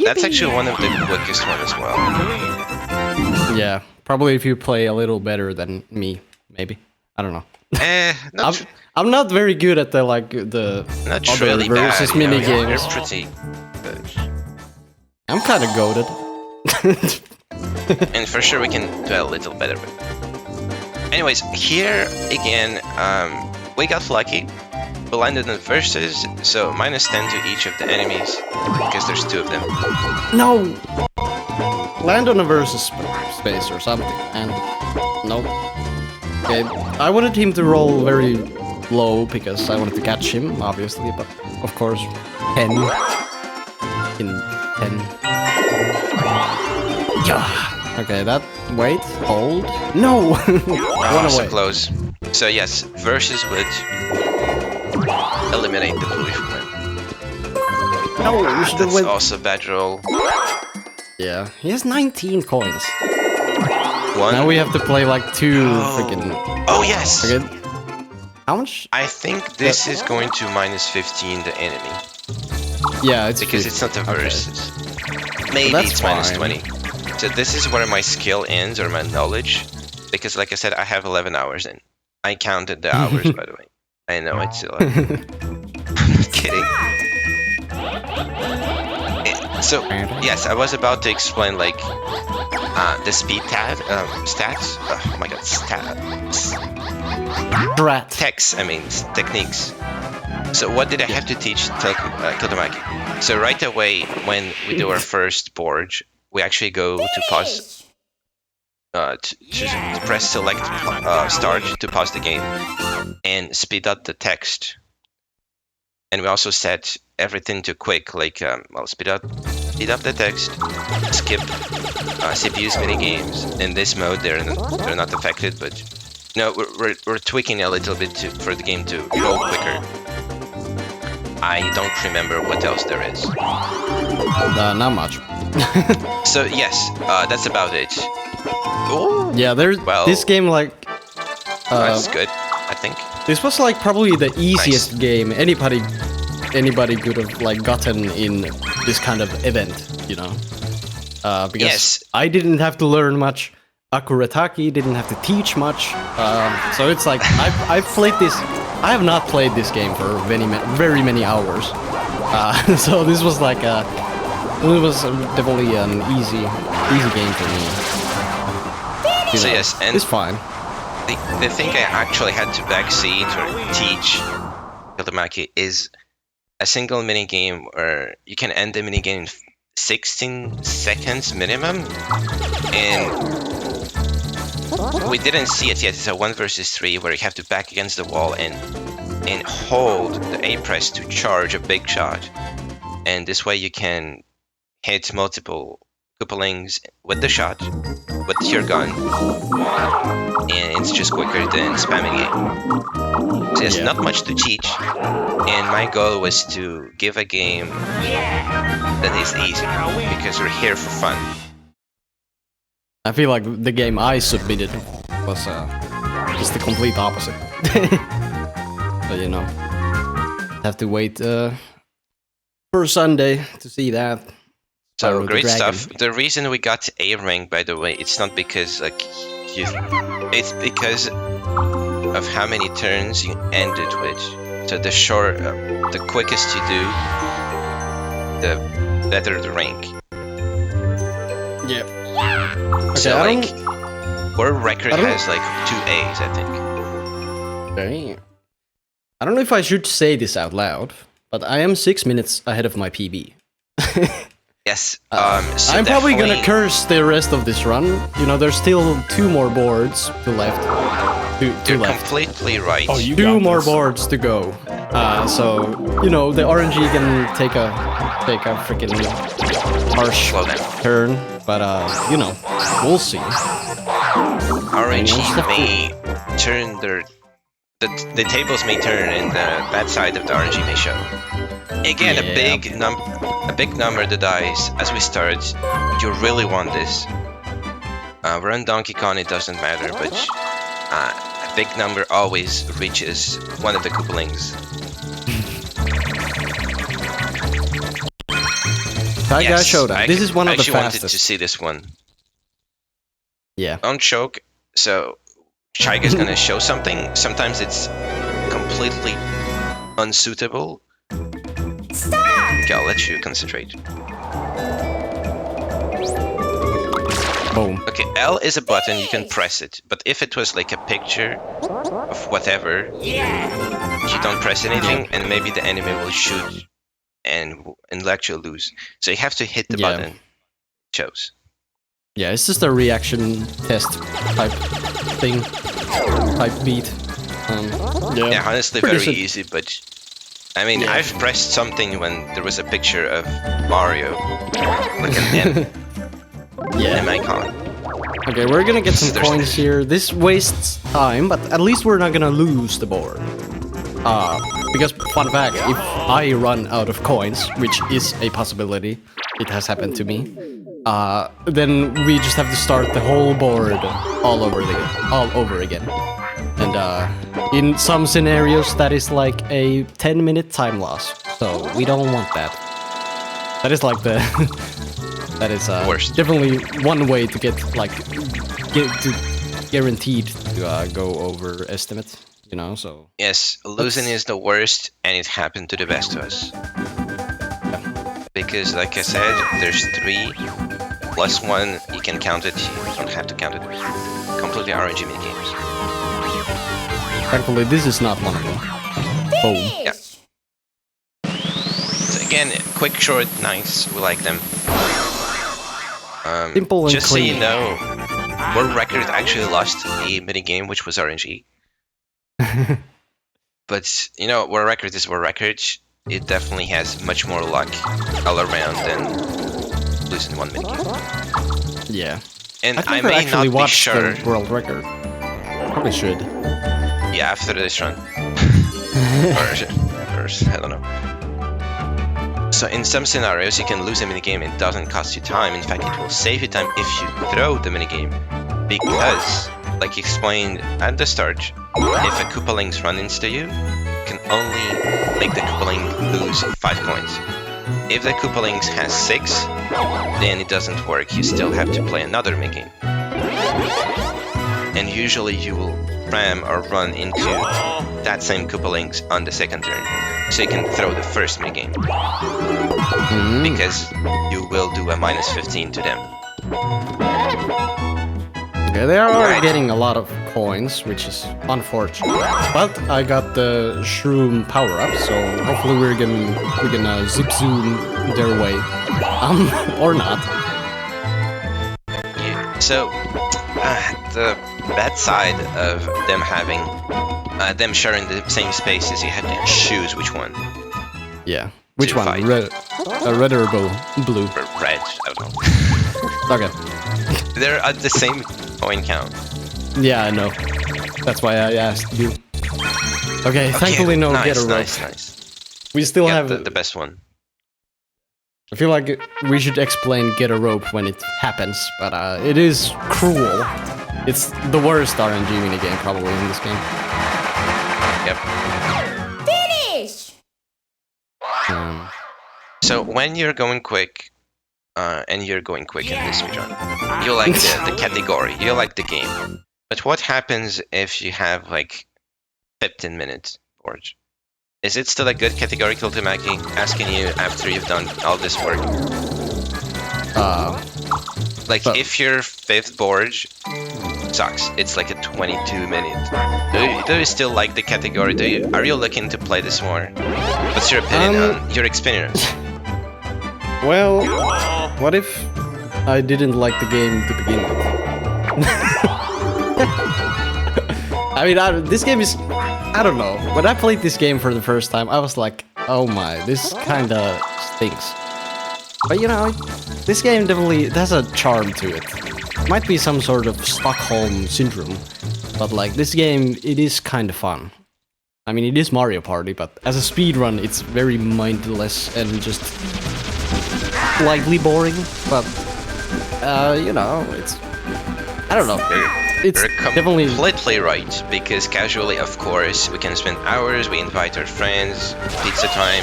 S3: That's actually one of the quickest one as well.
S2: Yeah, probably if you play a little better than me, maybe. I don't know. I'm not very good at the
S3: not
S2: other
S3: really bad.
S2: versus
S3: You know,
S2: mini
S3: you're
S2: games.
S3: pretty good.
S2: I'm kind of goated.
S3: And for sure we can do a little better. Anyways, here again, we got lucky. We landed in versus, so -10 to each of the enemies, because there's 2 of them.
S2: No! Land on a versus space or something, and no. Okay, I wanted him to roll very low because I wanted to catch him, obviously, but of course, 10 in 10. Yeah. Okay, that. Wait, hold. No! One
S3: So
S2: away.
S3: close. So yes, versus would eliminate the bluish one.
S2: No, you should have
S3: That's
S2: went.
S3: also bad roll.
S2: Yeah, he has 19 coins.
S3: One.
S2: Now we have to play like 2 freaking.
S3: Oh yes!
S2: Okay. How much?
S3: I think this is going to -15 the enemy.
S2: Yeah, it's
S3: Because
S2: 50.
S3: it's not the
S2: Okay.
S3: versus. Maybe
S2: that's
S3: it's
S2: fine.
S3: -20. So this is where my skill ends, or my knowledge. Because like I said, I have 11 hours in. I counted the hours, by the way. I know it's 11. I'm not kidding. So, yes, I was about to explain, like, the speed stats. Oh my god,
S2: Drat.
S3: techniques. So what did I have to teach kiiltomaeki? So right away, when we do our first board, we actually go to pause, to press select start to pause the game, and speed up the text. And we also set everything to quick, like speed up the text, skip CPU's mini games. In this mode, they're not affected, but no, we're tweaking a little bit for the game to go quicker. I don't remember what else there is.
S2: Not much.
S3: So yes, that's about it. Oh,
S2: Yeah, there's this game like.
S3: that's good, I think.
S2: This was like probably the easiest game anybody could have like gotten in this kind of event, you know. Because
S3: Yes.
S2: I didn't have to learn much. Akurataki didn't have to teach much. So it's like I've played this. I have not played this game for very many hours. So this was like it was definitely an easy game for me. You
S3: So
S2: know,
S3: yes, and
S2: it's fine.
S3: the thing I actually had to backseat or teach kiiltomaeki is a single mini game where you can end the mini game in 16 seconds minimum, and we didn't see it yet. It's a 1 versus 3 where you have to back against the wall and hold the A press to charge a big shot, and this way you can hit multiple couplings with the shot with your gun, and it's just quicker than spamming it. So there's not much to teach, and my goal was to give a game that is easy, because we're here for fun.
S2: I feel like the game I submitted was just the complete opposite. But you know, have to wait for Sunday to see that.
S3: So
S2: Spyro the
S3: great
S2: Dragon.
S3: stuff. The reason we got A rank, by the way, it's not because like it's because of how many turns you ended with. So the the quickest you do, the better the rank.
S2: Yeah.
S3: So
S2: I
S3: like, world record
S2: I don't-
S3: has like 2 A's, I think.
S2: Okay. I don't know if I should say this out loud, but I am 6 minutes ahead of my PB.
S3: Yes. So
S2: I'm probably gonna
S3: definitely-
S2: curse the rest of this run. You know, there's still 2 more boards to left. Two
S3: You're
S2: left.
S3: completely right.
S1: Oh, you
S2: 2
S1: got
S2: more
S1: this.
S2: boards to go. So you know the RNG can take a freaking harsh
S3: Slow down.
S2: turn, but you know, we'll see.
S3: RNG
S2: Stuff
S3: may turn the tables may turn, and the bad side of the RNG may show. Again,
S2: Yeah.
S3: a big number of the dice as we start. You really want this. We're on Donkey Kong, it doesn't matter, but a big number always reaches one of the couplings.
S2: Tiger Showdown. This is one
S3: I
S2: of the
S3: actually wanted to
S2: fastest.
S3: see this one.
S2: Yeah.
S3: Don't choke. So Chaiga's gonna show something. Sometimes it's completely unsuitable. Stop! Okay, I'll let you concentrate.
S2: Boom.
S3: Okay, L is a button, you can press it. But if it was like a picture of whatever, you don't press anything, and maybe the enemy will shoot and let you lose. So you have to hit the button it shows.
S2: Yeah, it's just a reaction test type thing, type beat.
S3: Yeah, honestly,
S2: Pretty
S3: very easy, but I mean, I've pressed something when there was a picture of Mario, like an M. M icon.
S2: Okay, we're gonna get some coins here. This wastes time, but at least we're not gonna lose the board. Because, fun fact, if I run out of coins, which is a possibility, it has happened to me, then we just have to start the whole board all over again. And in some scenarios, that is like a 10-minute time loss. So we don't want that. That is like the... that is
S3: worst.
S2: Definitely one way to get, like, guaranteed to go over estimate, you know, so...
S3: Yes, losing is the worst, and it happened to the best of us. Because, like I said, there's 3 plus 1, you can count it, you don't have to count it. Completely RNG minigames.
S2: Thankfully, this is not one of them. Boom.
S3: Yeah. So again, quick, short, nice, we like them.
S2: Simple and
S3: just
S2: clean.
S3: So you know, World Record actually lost a minigame, which was RNG. But, you know, World Record is World Record. It definitely has much more luck all around than losing one minigame.
S2: Yeah.
S3: And
S2: I
S3: may
S2: actually
S3: not be sure.
S2: The World Record. Probably should.
S3: Yeah, after this run. or I don't know. So in some scenarios, you can lose a minigame and it doesn't cost you time. In fact, it will save you time if you throw the minigame. Because, like explained at the start, if a Koopalings run into you, you can only make the Koopaling lose 5 coins. If the Koopalings has 6, then it doesn't work. You still have to play another minigame. And usually you will ram or run into that same Koopalings on the second turn. So you can throw the first minigame. Because you will do a minus 15 to them.
S2: Yeah, they are getting a lot of coins, which is unfortunate. But I got the shroom power up, so hopefully we're gonna zip zoom their way, or not.
S3: Yeah. So the bad side of them having them sharing the same spaces, you have to choose which one.
S2: Yeah. Which one?
S3: Fight.
S2: Red or blue?
S3: Red. I don't know.
S2: Okay.
S3: They're at the same coin count.
S2: Yeah, I know. That's why I asked you. Okay, thankfully no get a rope.
S3: Nice.
S2: We still have
S3: the best one.
S2: I feel like we should explain get a rope when it happens, but it is cruel. It's the worst RNG minigame probably in this game.
S3: Yep.
S4: Finish!
S3: So when you're going quick, and you're going quick in this speedrun, you like the category, you like the game. But what happens if you have like 15 minutes board? Is it still a good category, kiiltomaeki? Asking you after you've done all this work. If your 5th board sucks, it's like a 22 minute. Do you still like the category? Are you looking to play this more? What's your opinion on your experience?
S2: Well, what if I didn't like the game to begin with? I mean, this game is... I don't know. When I played this game for the first time, I was like, oh my, this kinda stinks. But you know, this game definitely has a charm to it. Might be some sort of Stockholm syndrome, but like, this game, it is kinda fun. I mean, it is Mario Party, but as a speedrun, it's very mindless and just slightly boring, but you know, it's... I don't know. It's definitely
S3: completely right, because casually, of course, we can spend hours, we invite our friends, pizza time,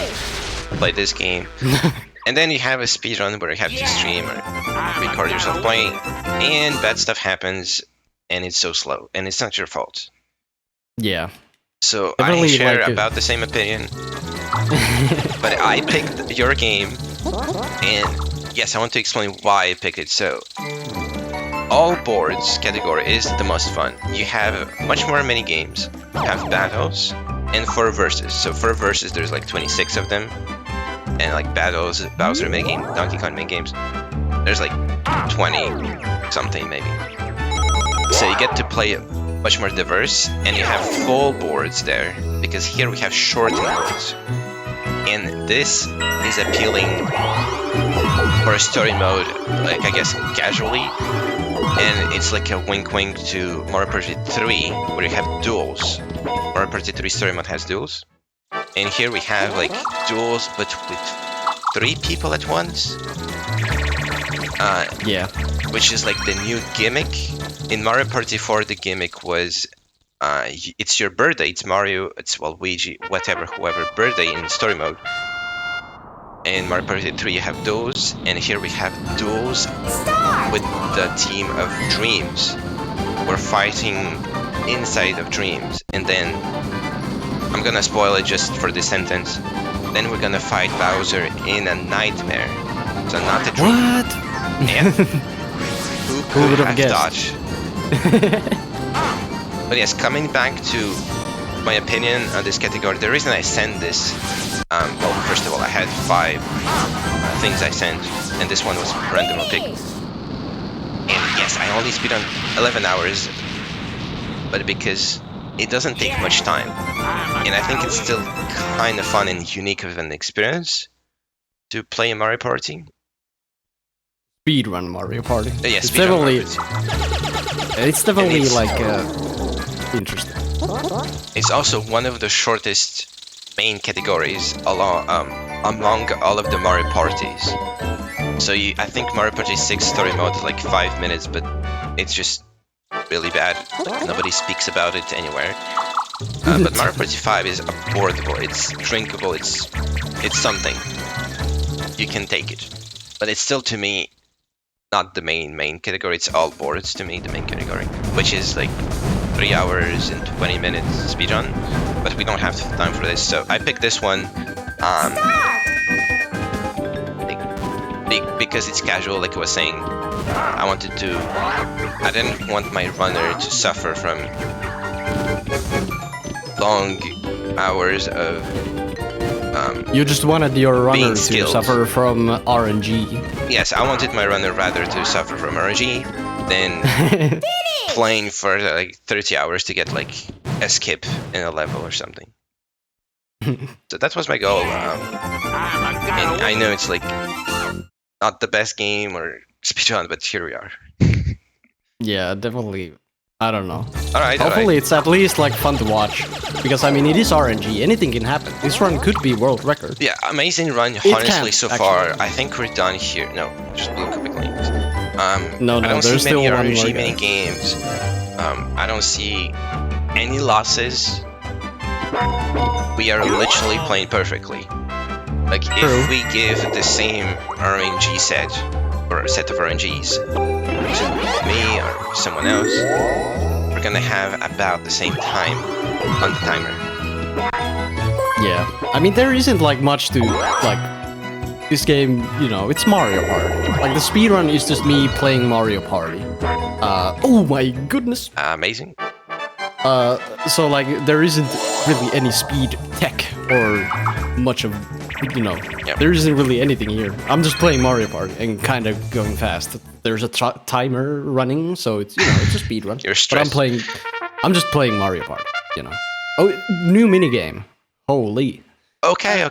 S3: play this game, and then you have a speedrun where you have to stream or record yourself playing, and bad stuff happens, and it's so slow, and it's not your fault.
S2: Yeah.
S3: So
S2: definitely
S3: I share
S2: like
S3: about the same opinion, but I picked your game, and yes, I want to explain why I picked it. So all boards category is the most fun. You have much more mini games, you have battles, and 4 verses. So 4 verses, there's like 26 of them, and like battles, Bowser minigame, Donkey Kong minigames, there's like 20 something maybe. So you get to play much more diverse, and you have full boards there, because here we have shortened boards. And this is appealing for a story mode, like I guess casually, and it's like a wink to Mario Party 3, where you have duels. Mario Party 3 story mode has duels, and here we have like duels but with 3 people at once.
S2: Yeah.
S3: Which is like the new gimmick. In Mario Party 4, the gimmick was it's your birthday, it's Mario, it's Luigi, whatever, whoever, birthday in story mode. In Mario Party 3 you have duels, and here we have duels with the team of Dreams. We're fighting inside of Dreams, and then, I'm gonna spoil it just for this sentence, then we're gonna fight Bowser in a nightmare. So not a dream.
S2: What?
S3: Yeah. Who
S2: would have guessed?
S3: Thought? But yes, coming back to my opinion on this category, the reason I sent this, well, first of all, I had 5 things I sent, and this one was randomly picked. And yes, I only speed on 11 hours, but because it doesn't take much time, and I think it's still kind of fun and unique of an experience to play a Mario Party.
S2: Speedrun Mario Party.
S3: Yeah,
S2: it's
S3: speedrun
S2: definitely,
S3: Mario Party.
S2: it's definitely
S3: it's-
S2: like interesting.
S3: It's also one of the shortest main categories among all of the Mario parties. So I think Mario Party 6 story mode is like 5 minutes, but it's just really bad. Nobody speaks about it anywhere. But Mario Party 5 is affordable, it's drinkable, it's something. You can take it. But it's still, to me, not the main category. It's all boards, to me, the main category. Which is like 3 hours and 20 minutes speedrun. But we don't have time for this, so I picked this one. Because it's casual, like I was saying. I didn't want my runner to suffer from long hours of
S2: You just wanted your runner to
S3: skilled.
S2: suffer from RNG.
S3: yes, I wanted my runner rather to suffer from RNG than playing for like 30 hours to get like a skip in a level or something. So that was my goal. And I know it's like not the best game or speedrun, but here we are.
S2: Yeah, definitely. I don't know.
S3: Alright,
S2: Hopefully it's at least like fun to watch. Because I mean it is RNG, anything can happen. This run could be world record.
S3: Yeah, amazing run,
S2: can,
S3: honestly, so
S2: actually.
S3: far. I think we're done here. No, just look quickly.
S2: No,
S3: I don't
S2: there's
S3: see many
S2: still one
S3: RNG
S2: more
S3: mini
S2: guy.
S3: games. I don't see any losses. We are literally playing perfectly. Like,
S2: True.
S3: if we give the same RNG set, or a set of RNGs, to me or someone else, we're gonna have about the same time on the timer.
S2: Yeah. I mean there isn't like much to like this game, you know, it's Mario Party. Like the speedrun is just me playing Mario Party. Oh my goodness.
S3: Amazing.
S2: So like there isn't really any speed tech or much of, you know,
S3: Yep.
S2: there isn't really anything here. I'm just playing Mario Party and kind of going fast. There's a timer running, so it's, you know, it's a speed run.
S3: You're
S2: But
S3: stressed.
S2: I'm just playing Mario Party, you know. Oh, new minigame. Holy.
S3: Okay,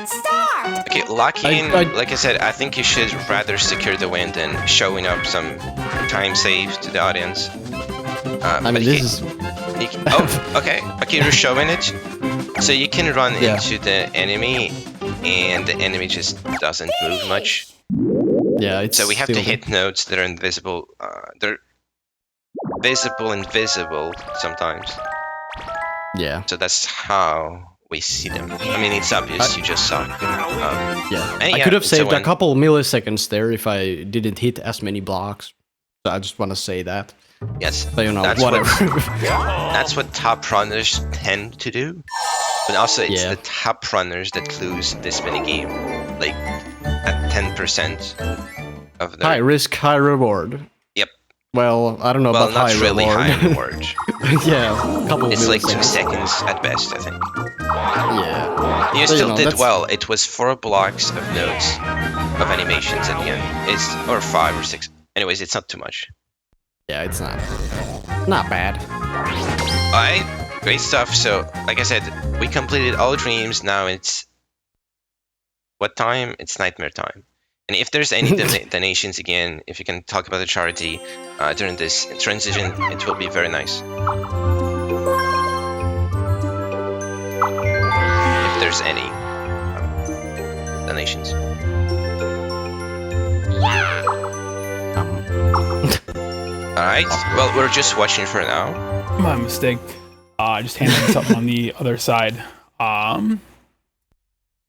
S4: Start!
S3: Okay, lock in.
S2: I-
S3: Like I said, I think you should rather secure the win than showing up some time save to the audience.
S2: I
S3: but
S2: mean,
S3: you
S2: this
S3: can-
S2: is...
S3: oh, okay, you're showing it. So you can run
S2: Yeah.
S3: into the enemy, and the enemy just doesn't move much.
S2: Yeah, it's
S3: So we have to
S2: still-
S3: hit nodes that are invisible. They're invisible sometimes.
S2: Yeah,
S3: So that's how we see them. I mean, it's obvious. You just saw.
S2: yeah.
S3: And
S2: I
S3: yeah,
S2: could have
S3: it's a
S2: saved a
S3: win.
S2: couple milliseconds there if I didn't hit as many blocks. So I just want to say that.
S3: Yes.
S2: So, you know,
S3: That's
S2: whatever.
S3: That's what top runners tend to do. But also, it's
S2: Yeah.
S3: the top runners that lose this mini game, like at 10% of their.
S2: High risk, high reward.
S3: Yep.
S2: Well, I don't know
S3: Well,
S2: about
S3: not
S2: high
S3: really
S2: reward.
S3: high reward.
S2: Yeah, a couple
S3: It's
S2: of
S3: like 2
S2: milliseconds.
S3: seconds at best, I think.
S2: Yeah.
S3: You
S2: So,
S3: still did
S2: that's-
S3: well. It was 4 blocks of notes of animations at the end. Or 5 or 6. Anyways, it's not too much.
S2: Yeah, it's not bad.
S3: Alright, great stuff. So, like I said, we completed all dreams. Now it's... What time? It's nightmare time. And if there's any donations again, if you can talk about the charity during this transition, it will be very nice. If there's any donations. Alright, well, we're just watching for now.
S1: My mistake. I just handed something on the other side.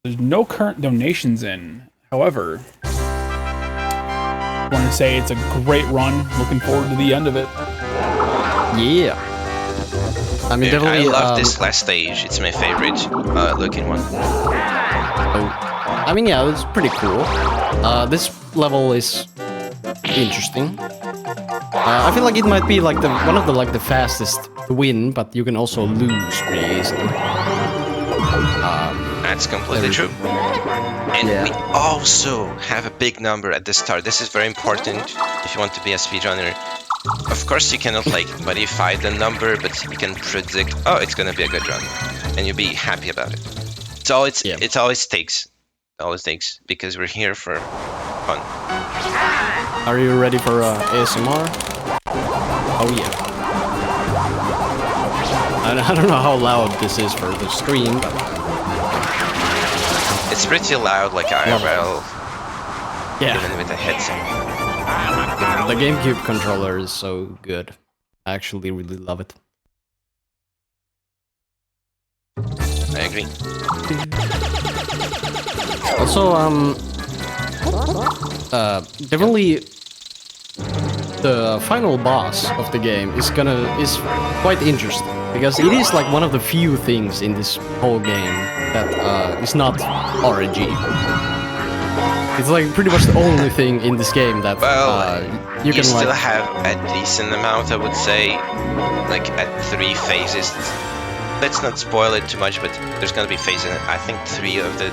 S1: There's no current donations in. However, I want to say it's a great run. Looking forward to the end of it.
S2: Yeah. I mean,
S3: Dude, I
S2: definitely.
S3: love this last stage. It's my favorite looking one.
S2: I mean, yeah, it's pretty cool. This level is interesting. I feel like it might be like one of the fastest to win, but you can also lose pretty easily.
S3: That's completely true. And we also have a big number at the start. This is very important if you want to be a speedrunner. Of course, you cannot like modify the number, but you can predict, oh, it's gonna be a good run, and you'll be happy about it. It's all it always takes. It always takes, because we're here for fun.
S2: Are you ready for ASMR? Oh yeah. I don't know how loud this is for the stream, but
S3: It's pretty loud, like IRL,
S2: yeah.
S3: even with a headset.
S2: The GameCube controller is so good. I actually really love it.
S3: I agree.
S2: Also, definitely the final boss of the game is quite interesting, because it is like one of the few things in this whole game that is not RNG. It's like pretty much the only thing in this game that you can
S3: still
S2: like.
S3: have a decent amount, I would say, like at 3 phases. Let's not spoil it too much, but there's gonna be phases. I think 3 of the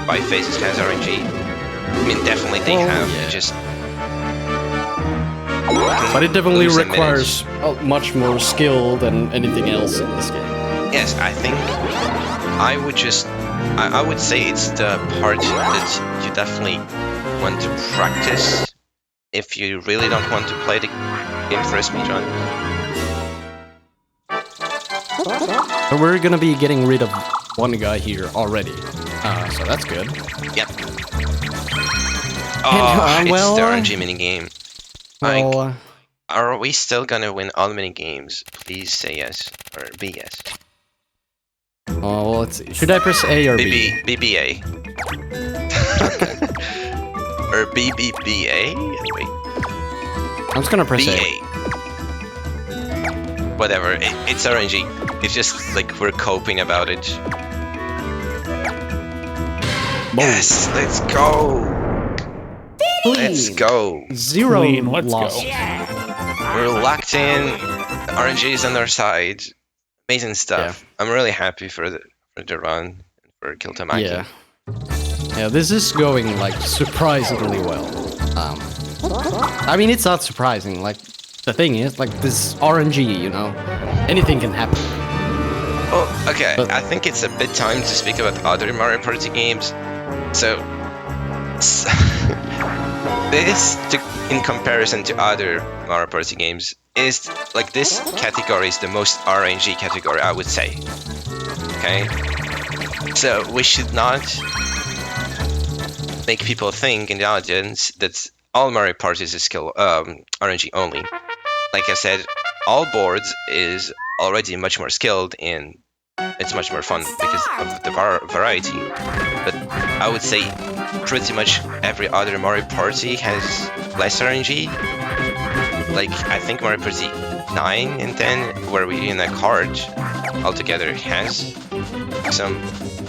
S3: 5 phases has RNG. I mean, definitely they have.
S2: Yeah.
S3: Just.
S2: But it definitely
S3: lose in
S2: requires much more skill than anything else in this game.
S3: Yes, I think I would say it's the part that you definitely want to practice if you really don't want to play the game for a speedrun.
S2: So we're gonna be getting rid of one guy here already, so that's good.
S3: Yep. Oh,
S2: well,
S3: it's the RNG minigame.
S2: Well,
S3: Like, are we still gonna win all mini games? Please say yes or be yes.
S2: well, let's see. Should I press A or B?
S3: BBA. Or BBBA? Wait.
S2: I'm just gonna press A.
S3: BA. Whatever. It's RNG. It's just like we're coping about it. Yes, let's go. Let's go.
S2: Zero
S1: Clean, let's go.
S2: loss.
S3: We're locked in. RNG is on our side. Amazing stuff. I'm really happy for the run, for kiiltomaeki.
S2: Yeah. Yeah, this is going like surprisingly well. I mean, it's not surprising. Like, the thing is, like, this RNG, you know, anything can happen.
S3: Well, okay,
S2: But-
S3: I think it's a bit time to speak about other Mario Party games. So, this, in comparison to other Mario Party games, is like this category is the most RNG category, I would say. Okay, so we should not make people think in the audience that all Mario Parties is RNG only. Like I said, all boards is already much more skilled and it's much more fun because of the variety. But I would say pretty much every other Mario Party has less RNG. Like, I think Mario Party 9 and 10, where we're in a cart altogether, has some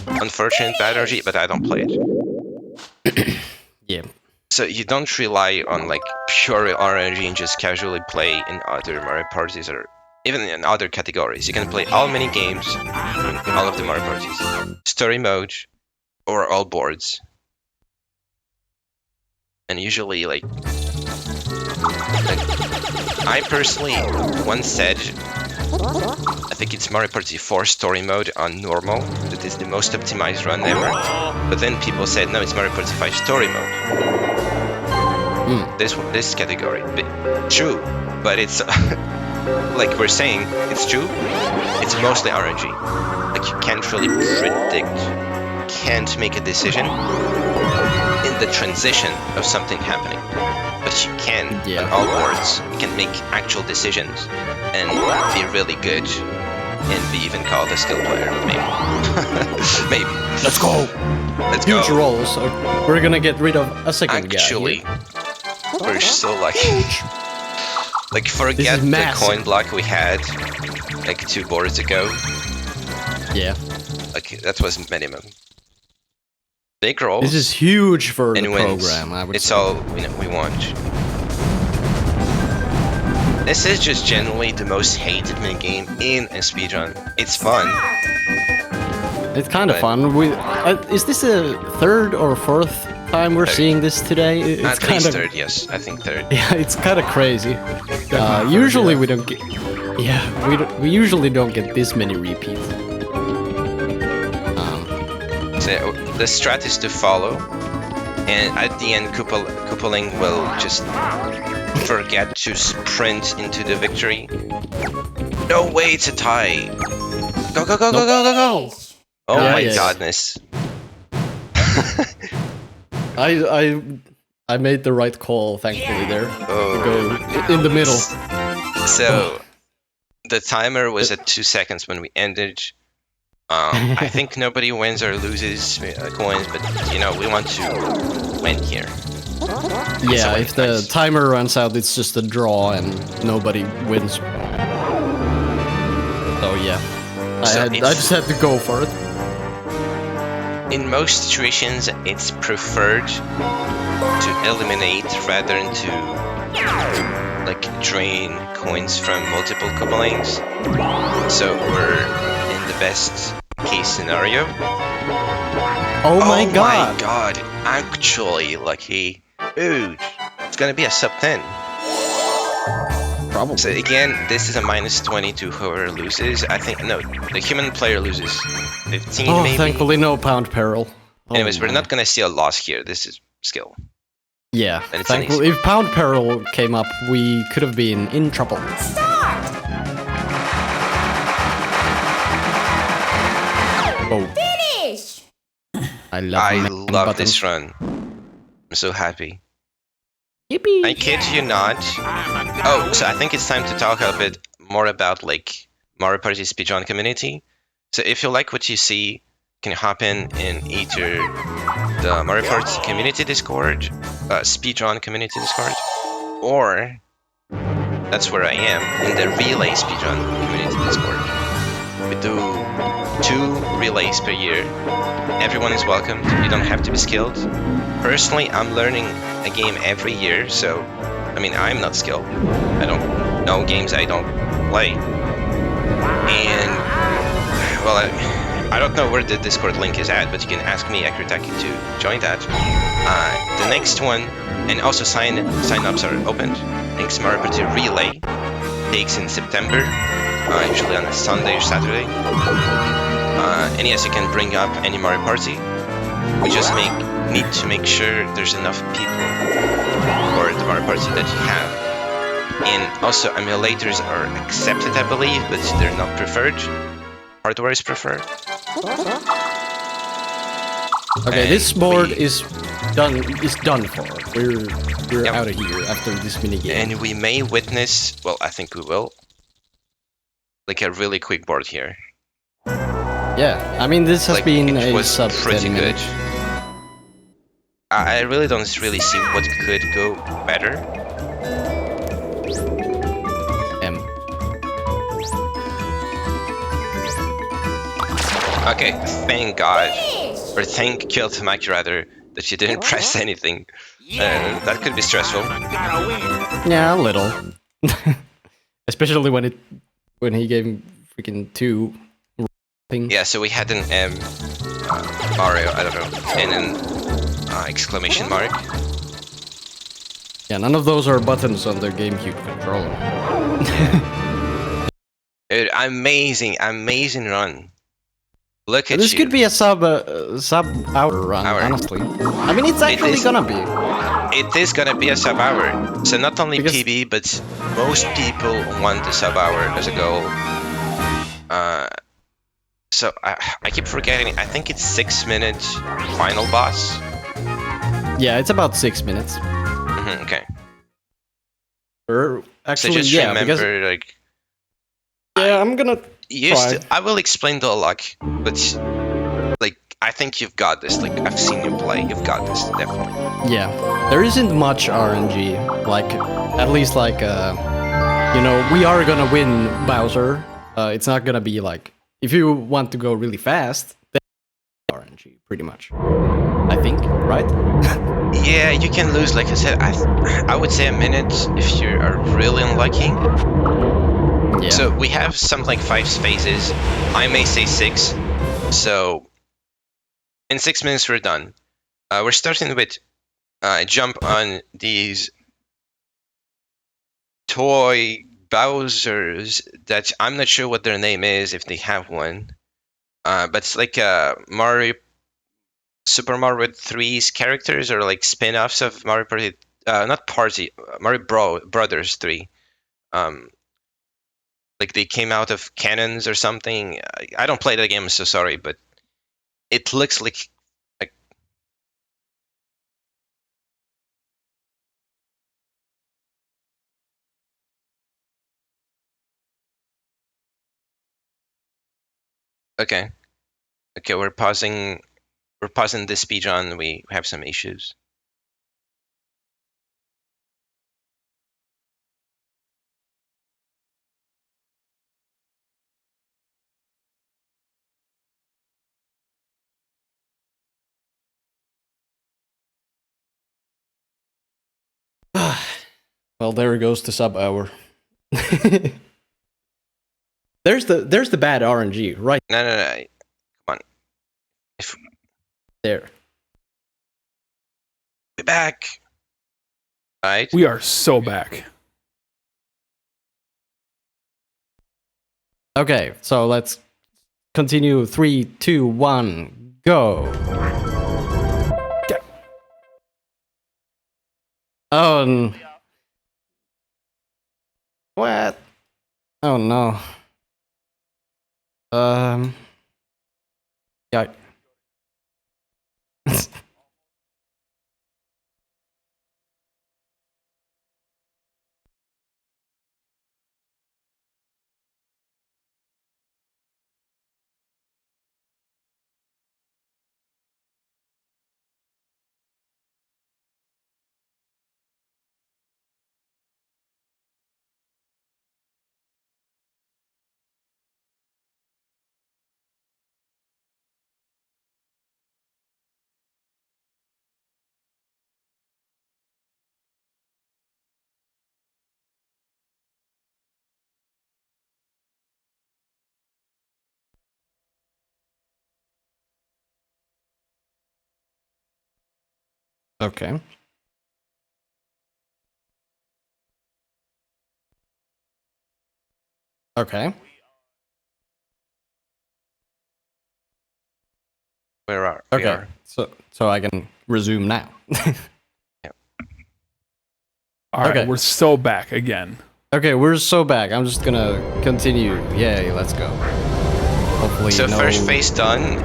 S3: unfortunate bad RNG, but I don't play it.
S2: Yeah.
S3: So you don't rely on like pure RNG and just casually play in other Mario parties or even in other categories. You can play all mini games in all of the Mario parties, story mode, or all boards. And usually, like I personally once said, I think it's Mario Party 4 story mode on normal that is the most optimized run ever. But then people said, no, it's Mario Party 5 story mode. This category, true, but it's like we're saying, it's true. It's mostly RNG. Like you can't really predict, can't make a decision in the transition of something happening. But you can on all boards. You can make actual decisions and be really good and be even called a skill player, maybe. Maybe.
S2: Let's go.
S3: Let's
S2: Huge
S3: go.
S2: rolls. We're gonna get rid of a second
S3: Actually,
S2: guy.
S3: we're so lucky. Like, forget the coin block we had like 2 boards ago.
S2: Yeah.
S3: Like, that was minimum. Big rolls.
S2: This is huge for the
S3: wins.
S2: program, I would
S3: It's
S2: say.
S3: all we want. This is just generally the most hated minigame in a speedrun. It's fun.
S2: It's kind of
S3: but-
S2: fun. Is this a third or fourth time we're
S3: Third.
S2: seeing this today? It's
S3: At
S2: kind
S3: least
S2: of
S3: third, yes. I think third.
S2: Yeah, it's kind of crazy. Usually we don't get. Yeah, we usually don't get this many repeats.
S3: So the strat is to follow, and at the end, Coupling will just forget to sprint into the victory. No way, it's a tie. Go, go, go, go, go, go, go! Oh
S2: Yeah,
S3: my
S2: yes.
S3: godness.
S2: I made the right call, thankfully, there.
S3: Oh.
S2: Go in the middle.
S3: So the timer was at 2 seconds when we ended. I think nobody wins or loses coins, but you know, we want to win here.
S2: Yeah,
S3: So
S2: if the
S3: nice.
S2: timer runs out, it's just a draw and nobody wins. So yeah,
S3: So
S2: I just had to go for it.
S3: In most situations, it's preferred to eliminate rather than to like drain coins from multiple couplings. So we're in the best case scenario.
S2: Oh my god!
S3: My god! Actually, lucky. Dude, it's gonna be a sub 10.
S2: Probably.
S3: So again, this is a -20 to whoever loses. I think no, the human player loses 15
S2: Oh,
S3: maybe.
S2: thankfully no pound peril. Oh
S3: Anyways, we're
S2: my.
S3: not gonna see a loss here. This is skill.
S2: Yeah,
S3: And it's an
S2: thankfully, if pound peril came up, we could have been in trouble.
S4: Start!
S2: Oh,
S4: Finish!
S2: I love.
S3: I
S2: man
S3: love
S2: buttons.
S3: this run. I'm so happy.
S2: Yippee!
S3: I kid you not. Oh, so I think it's time to talk a bit more about like Mario Party speedrun community. So if you like what you see, you can hop in either the Mario Party community Discord, speedrun community Discord, or that's where I am in the relay speedrun community Discord. We do 2 relays per year. Everyone is welcomed. You don't have to be skilled. Personally, I'm learning a game every year, so I mean, I'm not skilled. I don't know games I don't play. And well, I don't know where the Discord link is at, but you can ask me, Akritaki, to join that. The next one, and also sign-ups are opened. Thanks, Mario Party Relay takes in September, usually on a Sunday or Saturday. And yes, you can bring up any Mario Party. We just need to make sure there's enough people for the Mario Party that you have. And also, emulators are accepted, I believe, but they're not preferred. Hardware is preferred.
S2: Okay,
S3: And
S2: this board
S3: we-
S2: is done for. We're
S3: Yep.
S2: out of here after this minigame.
S3: And we may witness, well, I think we will, like a really quick board here.
S2: Yeah, I mean this has
S3: Like,
S2: been
S3: it
S2: a
S3: was
S2: sub
S3: pretty
S2: 10
S3: good.
S2: minutes.
S3: I really don't really see what could go better. Okay, thank God, or thank kiiltomaeki rather, that you didn't press anything. That could be stressful.
S2: Yeah, a little. Especially when he gave freaking 2 things.
S3: Yeah, so we had an Mario, I don't know, and an exclamation mark.
S2: Yeah, none of those are buttons on the GameCube controller.
S3: Dude, amazing run. Look at
S2: This
S3: you.
S2: could be a sub-hour run, honestly. I mean, it's actually gonna be.
S3: It is gonna be a sub-hour. So not only
S2: Because-
S3: PB, but most people want the sub-hour as a goal. So I keep forgetting. I think it's 6 minutes final boss.
S2: Yeah, it's about 6 minutes.
S3: Okay.
S2: Or
S3: So
S2: actually,
S3: just
S2: yeah,
S3: remember,
S2: because
S3: like,
S2: yeah, I'm gonna.
S3: I will explain the luck, but like I think you've got this. Like I've seen you play. You've got this definitely.
S2: Yeah, there isn't much RNG. Like, at least like, you know, we are gonna win Bowser. It's not gonna be like, if you want to go really fast, then RNG, pretty much. I think, right?
S3: Yeah, you can lose. Like I said, I would say a minute if you are really unlucky.
S2: Yeah.
S3: So we have something like 5 phases. I may say 6. So in 6 minutes we're done. We're starting with jump on these toy Bowsers that I'm not sure what their name is if they have one. But it's like Super Mario 3's characters or like spin-offs of Mario Party, Mario Brothers 3. Like they came out of cannons or something. I don't play the game, so sorry, but it looks like okay. Okay, we're pausing the speedrun. We have some issues.
S2: Well, there goes the sub-hour. There's the bad RNG right
S3: No. Come on.
S2: there.
S3: We're back. Right?
S1: We are so back.
S2: Okay, so let's continue. 3, 2, 1, go.
S1: Okay.
S2: Oh. What? Oh no. Yeah. Okay. Okay.
S3: We
S2: Okay.
S3: are.
S2: So I can resume now.
S1: All right,
S2: Okay.
S1: we're so back again.
S2: Okay, we're so back. I'm just gonna continue. Yay, let's go. Hopefully,
S3: So
S2: no...
S3: first phase done.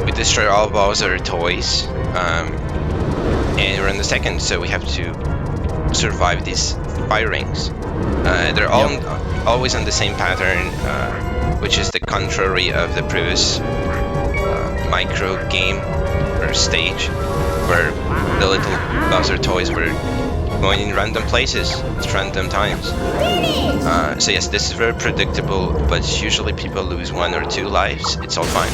S3: We destroy all Bowser toys. And we're in the second, so we have to survive these fire rings. They're all always on the same pattern, which is the contrary of the previous micro game or stage, where the little Bowser toys were going in random places at random times. So yes, this is very predictable, but usually people lose 1 or 2 lives. It's all fine.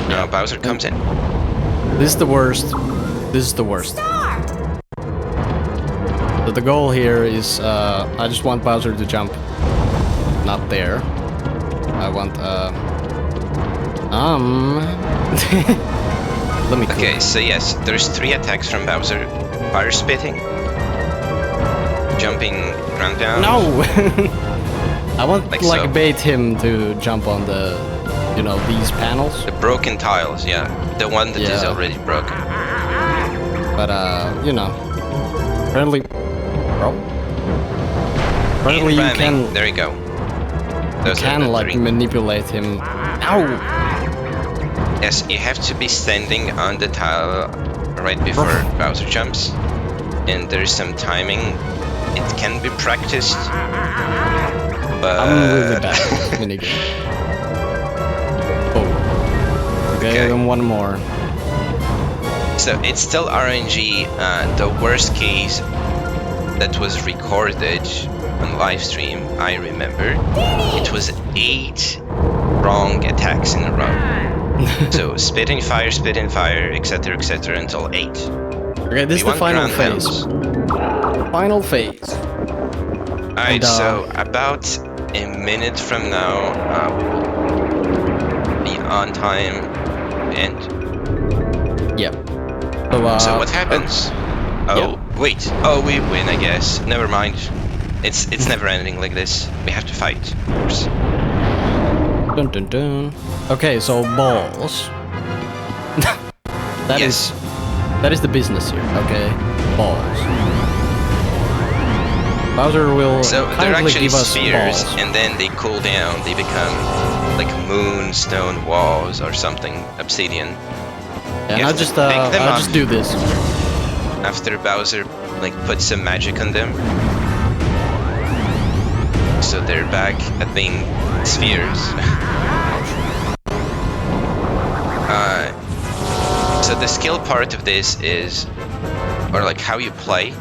S3: Now Bowser comes in.
S2: This is the worst. This is the worst.
S4: Start.
S2: So the goal here is, I just want Bowser to jump. Not there. I want, Let me
S3: Okay, so yes, there's 3 attacks from Bowser. Fire spitting. Jumping ground down.
S2: No! I want
S3: Like
S2: like
S3: so.
S2: bait him to jump on the, you know, these panels.
S3: The broken tiles, yeah. The one that is
S2: Yeah.
S3: already broken.
S2: But you know, apparently, bro. Apparently
S3: In
S2: you
S3: ramming,
S2: can
S3: there you go. Those are
S2: can
S3: the
S2: like
S3: 3.
S2: manipulate him. Ow!
S3: Yes, you have to be standing on the tile right before Bowser jumps. And there's some timing. It can be practiced. But
S2: I'm really bad at minigame. Oh. Okay, then one more.
S3: So it's still RNG. The worst case that was recorded on live stream, I remember, it was 8 wrong attacks in a row. So spit in fire, etc., until 8.
S2: Okay, this is
S3: We
S2: the
S3: want
S2: final
S3: ground
S2: phase.
S3: pounds.
S2: Final phase.
S3: Alright,
S2: And,
S3: so about a minute from now, we will be on time and
S2: Yep.
S3: so what happens? Oh, wait. Oh, we win, I guess. Never mind. It's never ending like this. We have to fight, of course.
S2: Dun dun dun. Okay, so balls. That
S3: Yes.
S2: is the business here. Okay, balls. Bowser will
S3: So they're
S2: kindly
S3: actually
S2: give us
S3: spheres,
S2: balls.
S3: and then they cool down. They become like moonstone walls or something, obsidian.
S2: And
S3: you
S2: I
S3: have to
S2: just
S3: pick them
S2: I
S3: up.
S2: just do this.
S3: After Bowser like puts some magic on them, so they're back at being spheres. So the skill part of this is, or like how you play.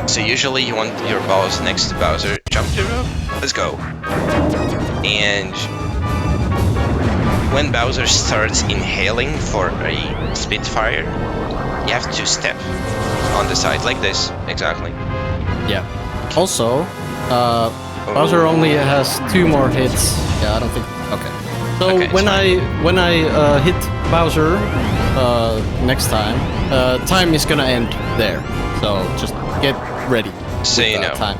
S3: So usually you want your balls next to Bowser. Jump to rope. Let's go. And when Bowser starts inhaling for a Spitfire, you have to step on the side like this. Exactly.
S2: Yeah. Also, Bowser only has 2 more hits. Yeah, I don't think. Okay. So
S3: Okay, it's
S2: when I hit Bowser next time, time is gonna end there. So just get ready.
S3: So
S2: with
S3: you
S2: that
S3: know.
S2: Time.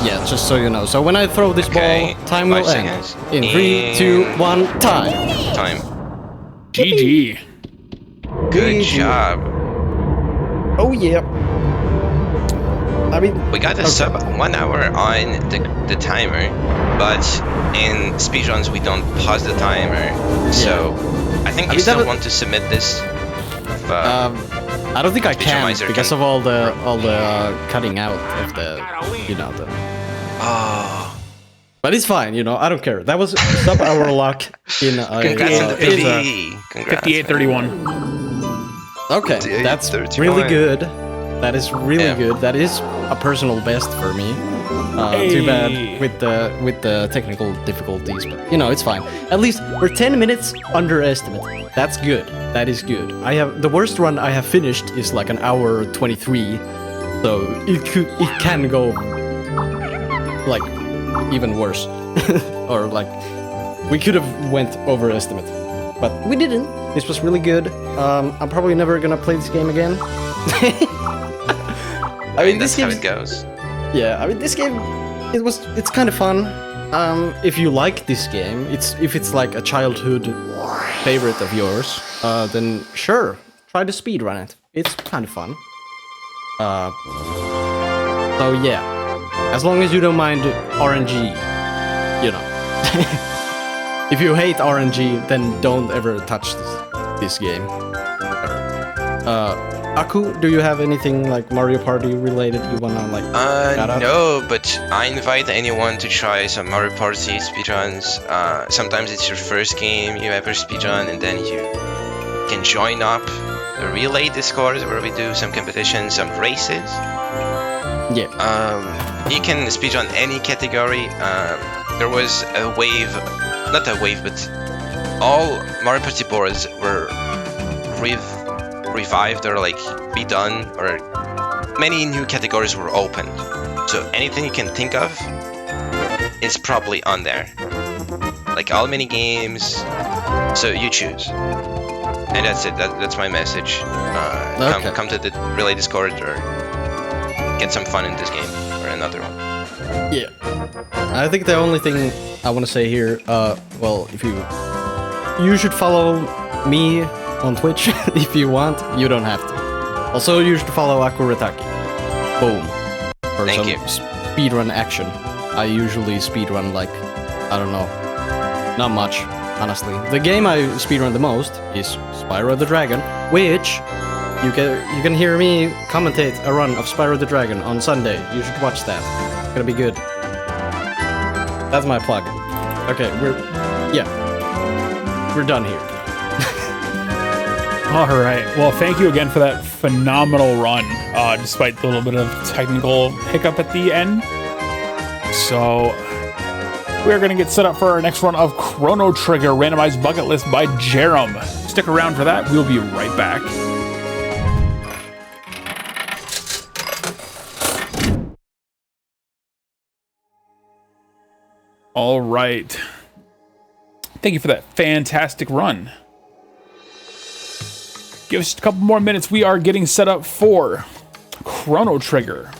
S2: Yeah, just so you know. So when I throw this
S3: Okay,
S2: ball, time
S3: 5
S2: will end.
S3: seconds.
S2: In 3, 2, 1, time.
S3: Time.
S1: GG.
S3: Good
S2: GG.
S3: job.
S2: Oh yeah. I mean,
S3: We got a sub 1 hour on the timer, but in speedruns we don't pause the timer. So I think you
S2: mean,
S3: still
S2: that-
S3: want to submit this.
S2: I don't think I can
S3: Speedromizer
S2: because
S3: can-
S2: of all the cutting out of the, you know, the.
S3: Oh,
S2: But it's fine, you know. I don't care. That was sub hour luck in.
S3: congrats on the
S2: in
S3: PB. Congrats.
S1: 58-31.
S2: Okay,
S3: 58,
S2: that's
S3: 31.
S2: really good. That is really
S3: Yeah.
S2: good. That is a personal best for me. Too bad with the technical difficulties, but you know it's fine. At least we're 10 minutes under estimate. That's good. That is good. I have the worst run I have finished is like an hour 23, so it can go like even worse, or like we could have went over estimate, but we didn't. This was really good. I'm probably never gonna play this game again.
S3: I mean,
S2: this
S3: that's how
S2: game's-
S3: it goes.
S2: Yeah, I mean this game, it's kind of fun. If you like this game, if it's like a childhood favorite of yours, then sure, try to speedrun it. It's kind of fun. So yeah, as long as you don't mind RNG, you know. If you hate RNG, then don't ever touch this game. Aku, do you have anything like Mario Party related you wanna like? shout out?
S3: No, but I invite anyone to try some Mario Party speedruns. Sometimes it's your first game you ever speedrun, and then you can join up the relay Discord where we do some competitions, some races.
S2: Yeah.
S3: You can speedrun any category. There was a wave, not a wave, but all Mario Party boards were revived or like redone, or many new categories were opened. So anything you can think of is probably on there. Like all mini games. So you choose. And that's it. That's my message. Come to the Relay Discord or get some fun in this game or another one.
S2: Yeah. I think the only thing I want to say here, well, if you should follow me on Twitch if you want. You don't have to. Also, you should follow Akurataki. Boom. For
S3: Thank
S2: some
S3: you.
S2: speedrun action. I usually speedrun like, I don't know, not much, honestly. The game I speedrun the most is Spyro the Dragon, which you can hear me commentate a run of Spyro the Dragon on Sunday. You should watch that. It's gonna be good. That's my plug. Okay, we're done here.
S1: All right. Well, thank you again for that phenomenal run, despite the little bit of technical hiccup at the end. So we're going to get set up for our next run of Chrono Trigger Randomized Bucket List by Jerem. Stick around for that. We'll be right back. All right. Thank you for that fantastic run. Give us just a couple more minutes. We are getting set up for Chrono Trigger.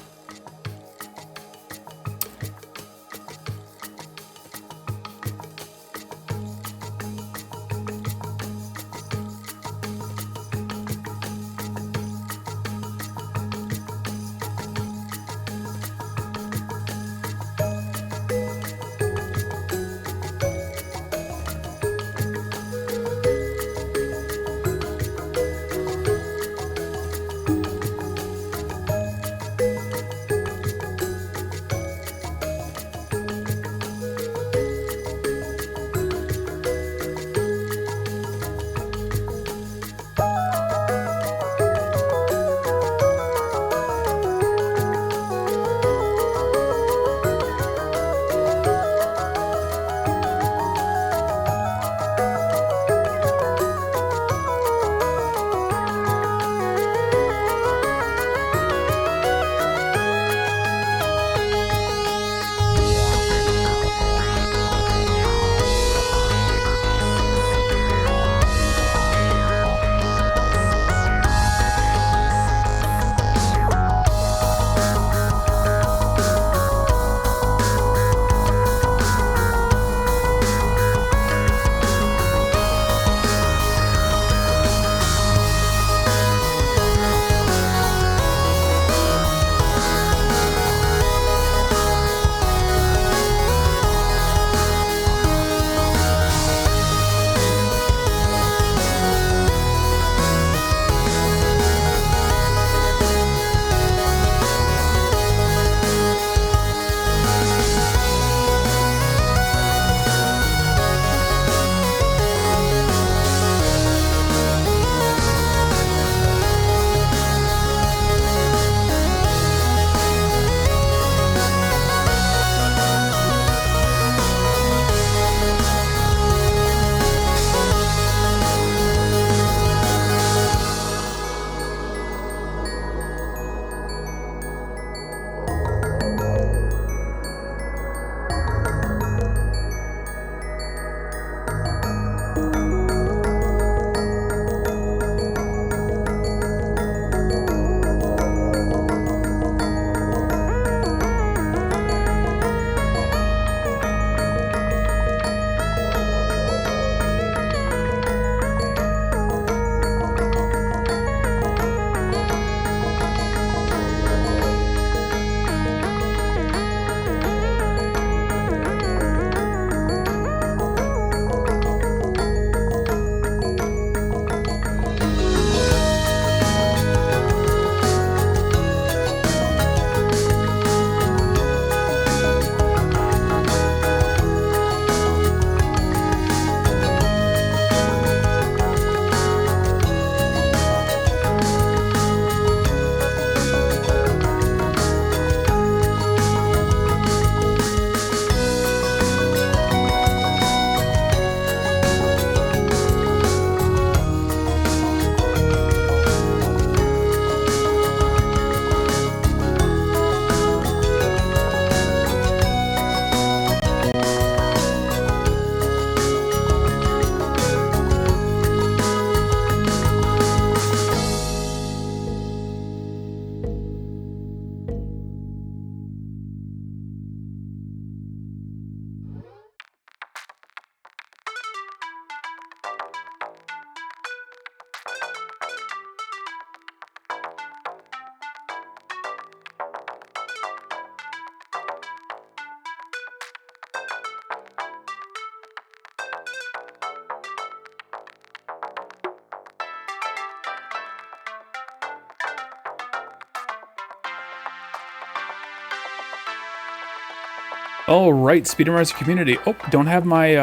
S1: All right, Speedromizer community. Oh, don't have my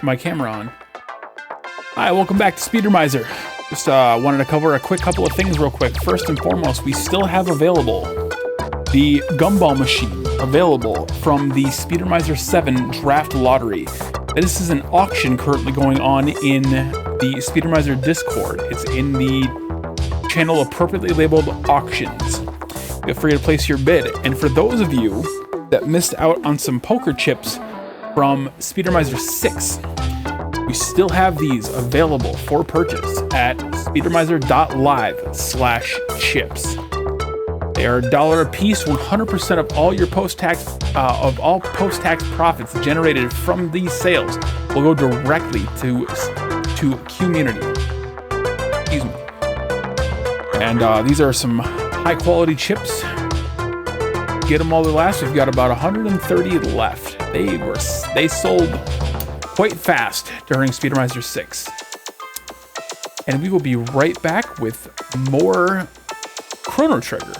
S1: my camera on. Hi, welcome back to Speedromizer. Just wanted to cover a quick couple of things real quick. First and foremost, we still have available the gumball machine available from the Speedromizer 7 draft lottery. This is an auction currently going on in the Speedromizer Discord. It's in the channel appropriately labeled auctions. Feel free to place your bid. And for those of you that missed out on some poker chips from Speedromizer 6, we still have these available for purchase at speedromizer.live/chips. They are $1 a piece. 100% of all your post-tax profits generated from these sales will go directly to QMUNITY. Excuse me. And these are some high-quality chips. Get them all the last. We've got about 130 left. They sold quite fast during Speedromizer 6. And we will be right back with more Chrono Trigger.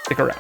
S1: Stick around.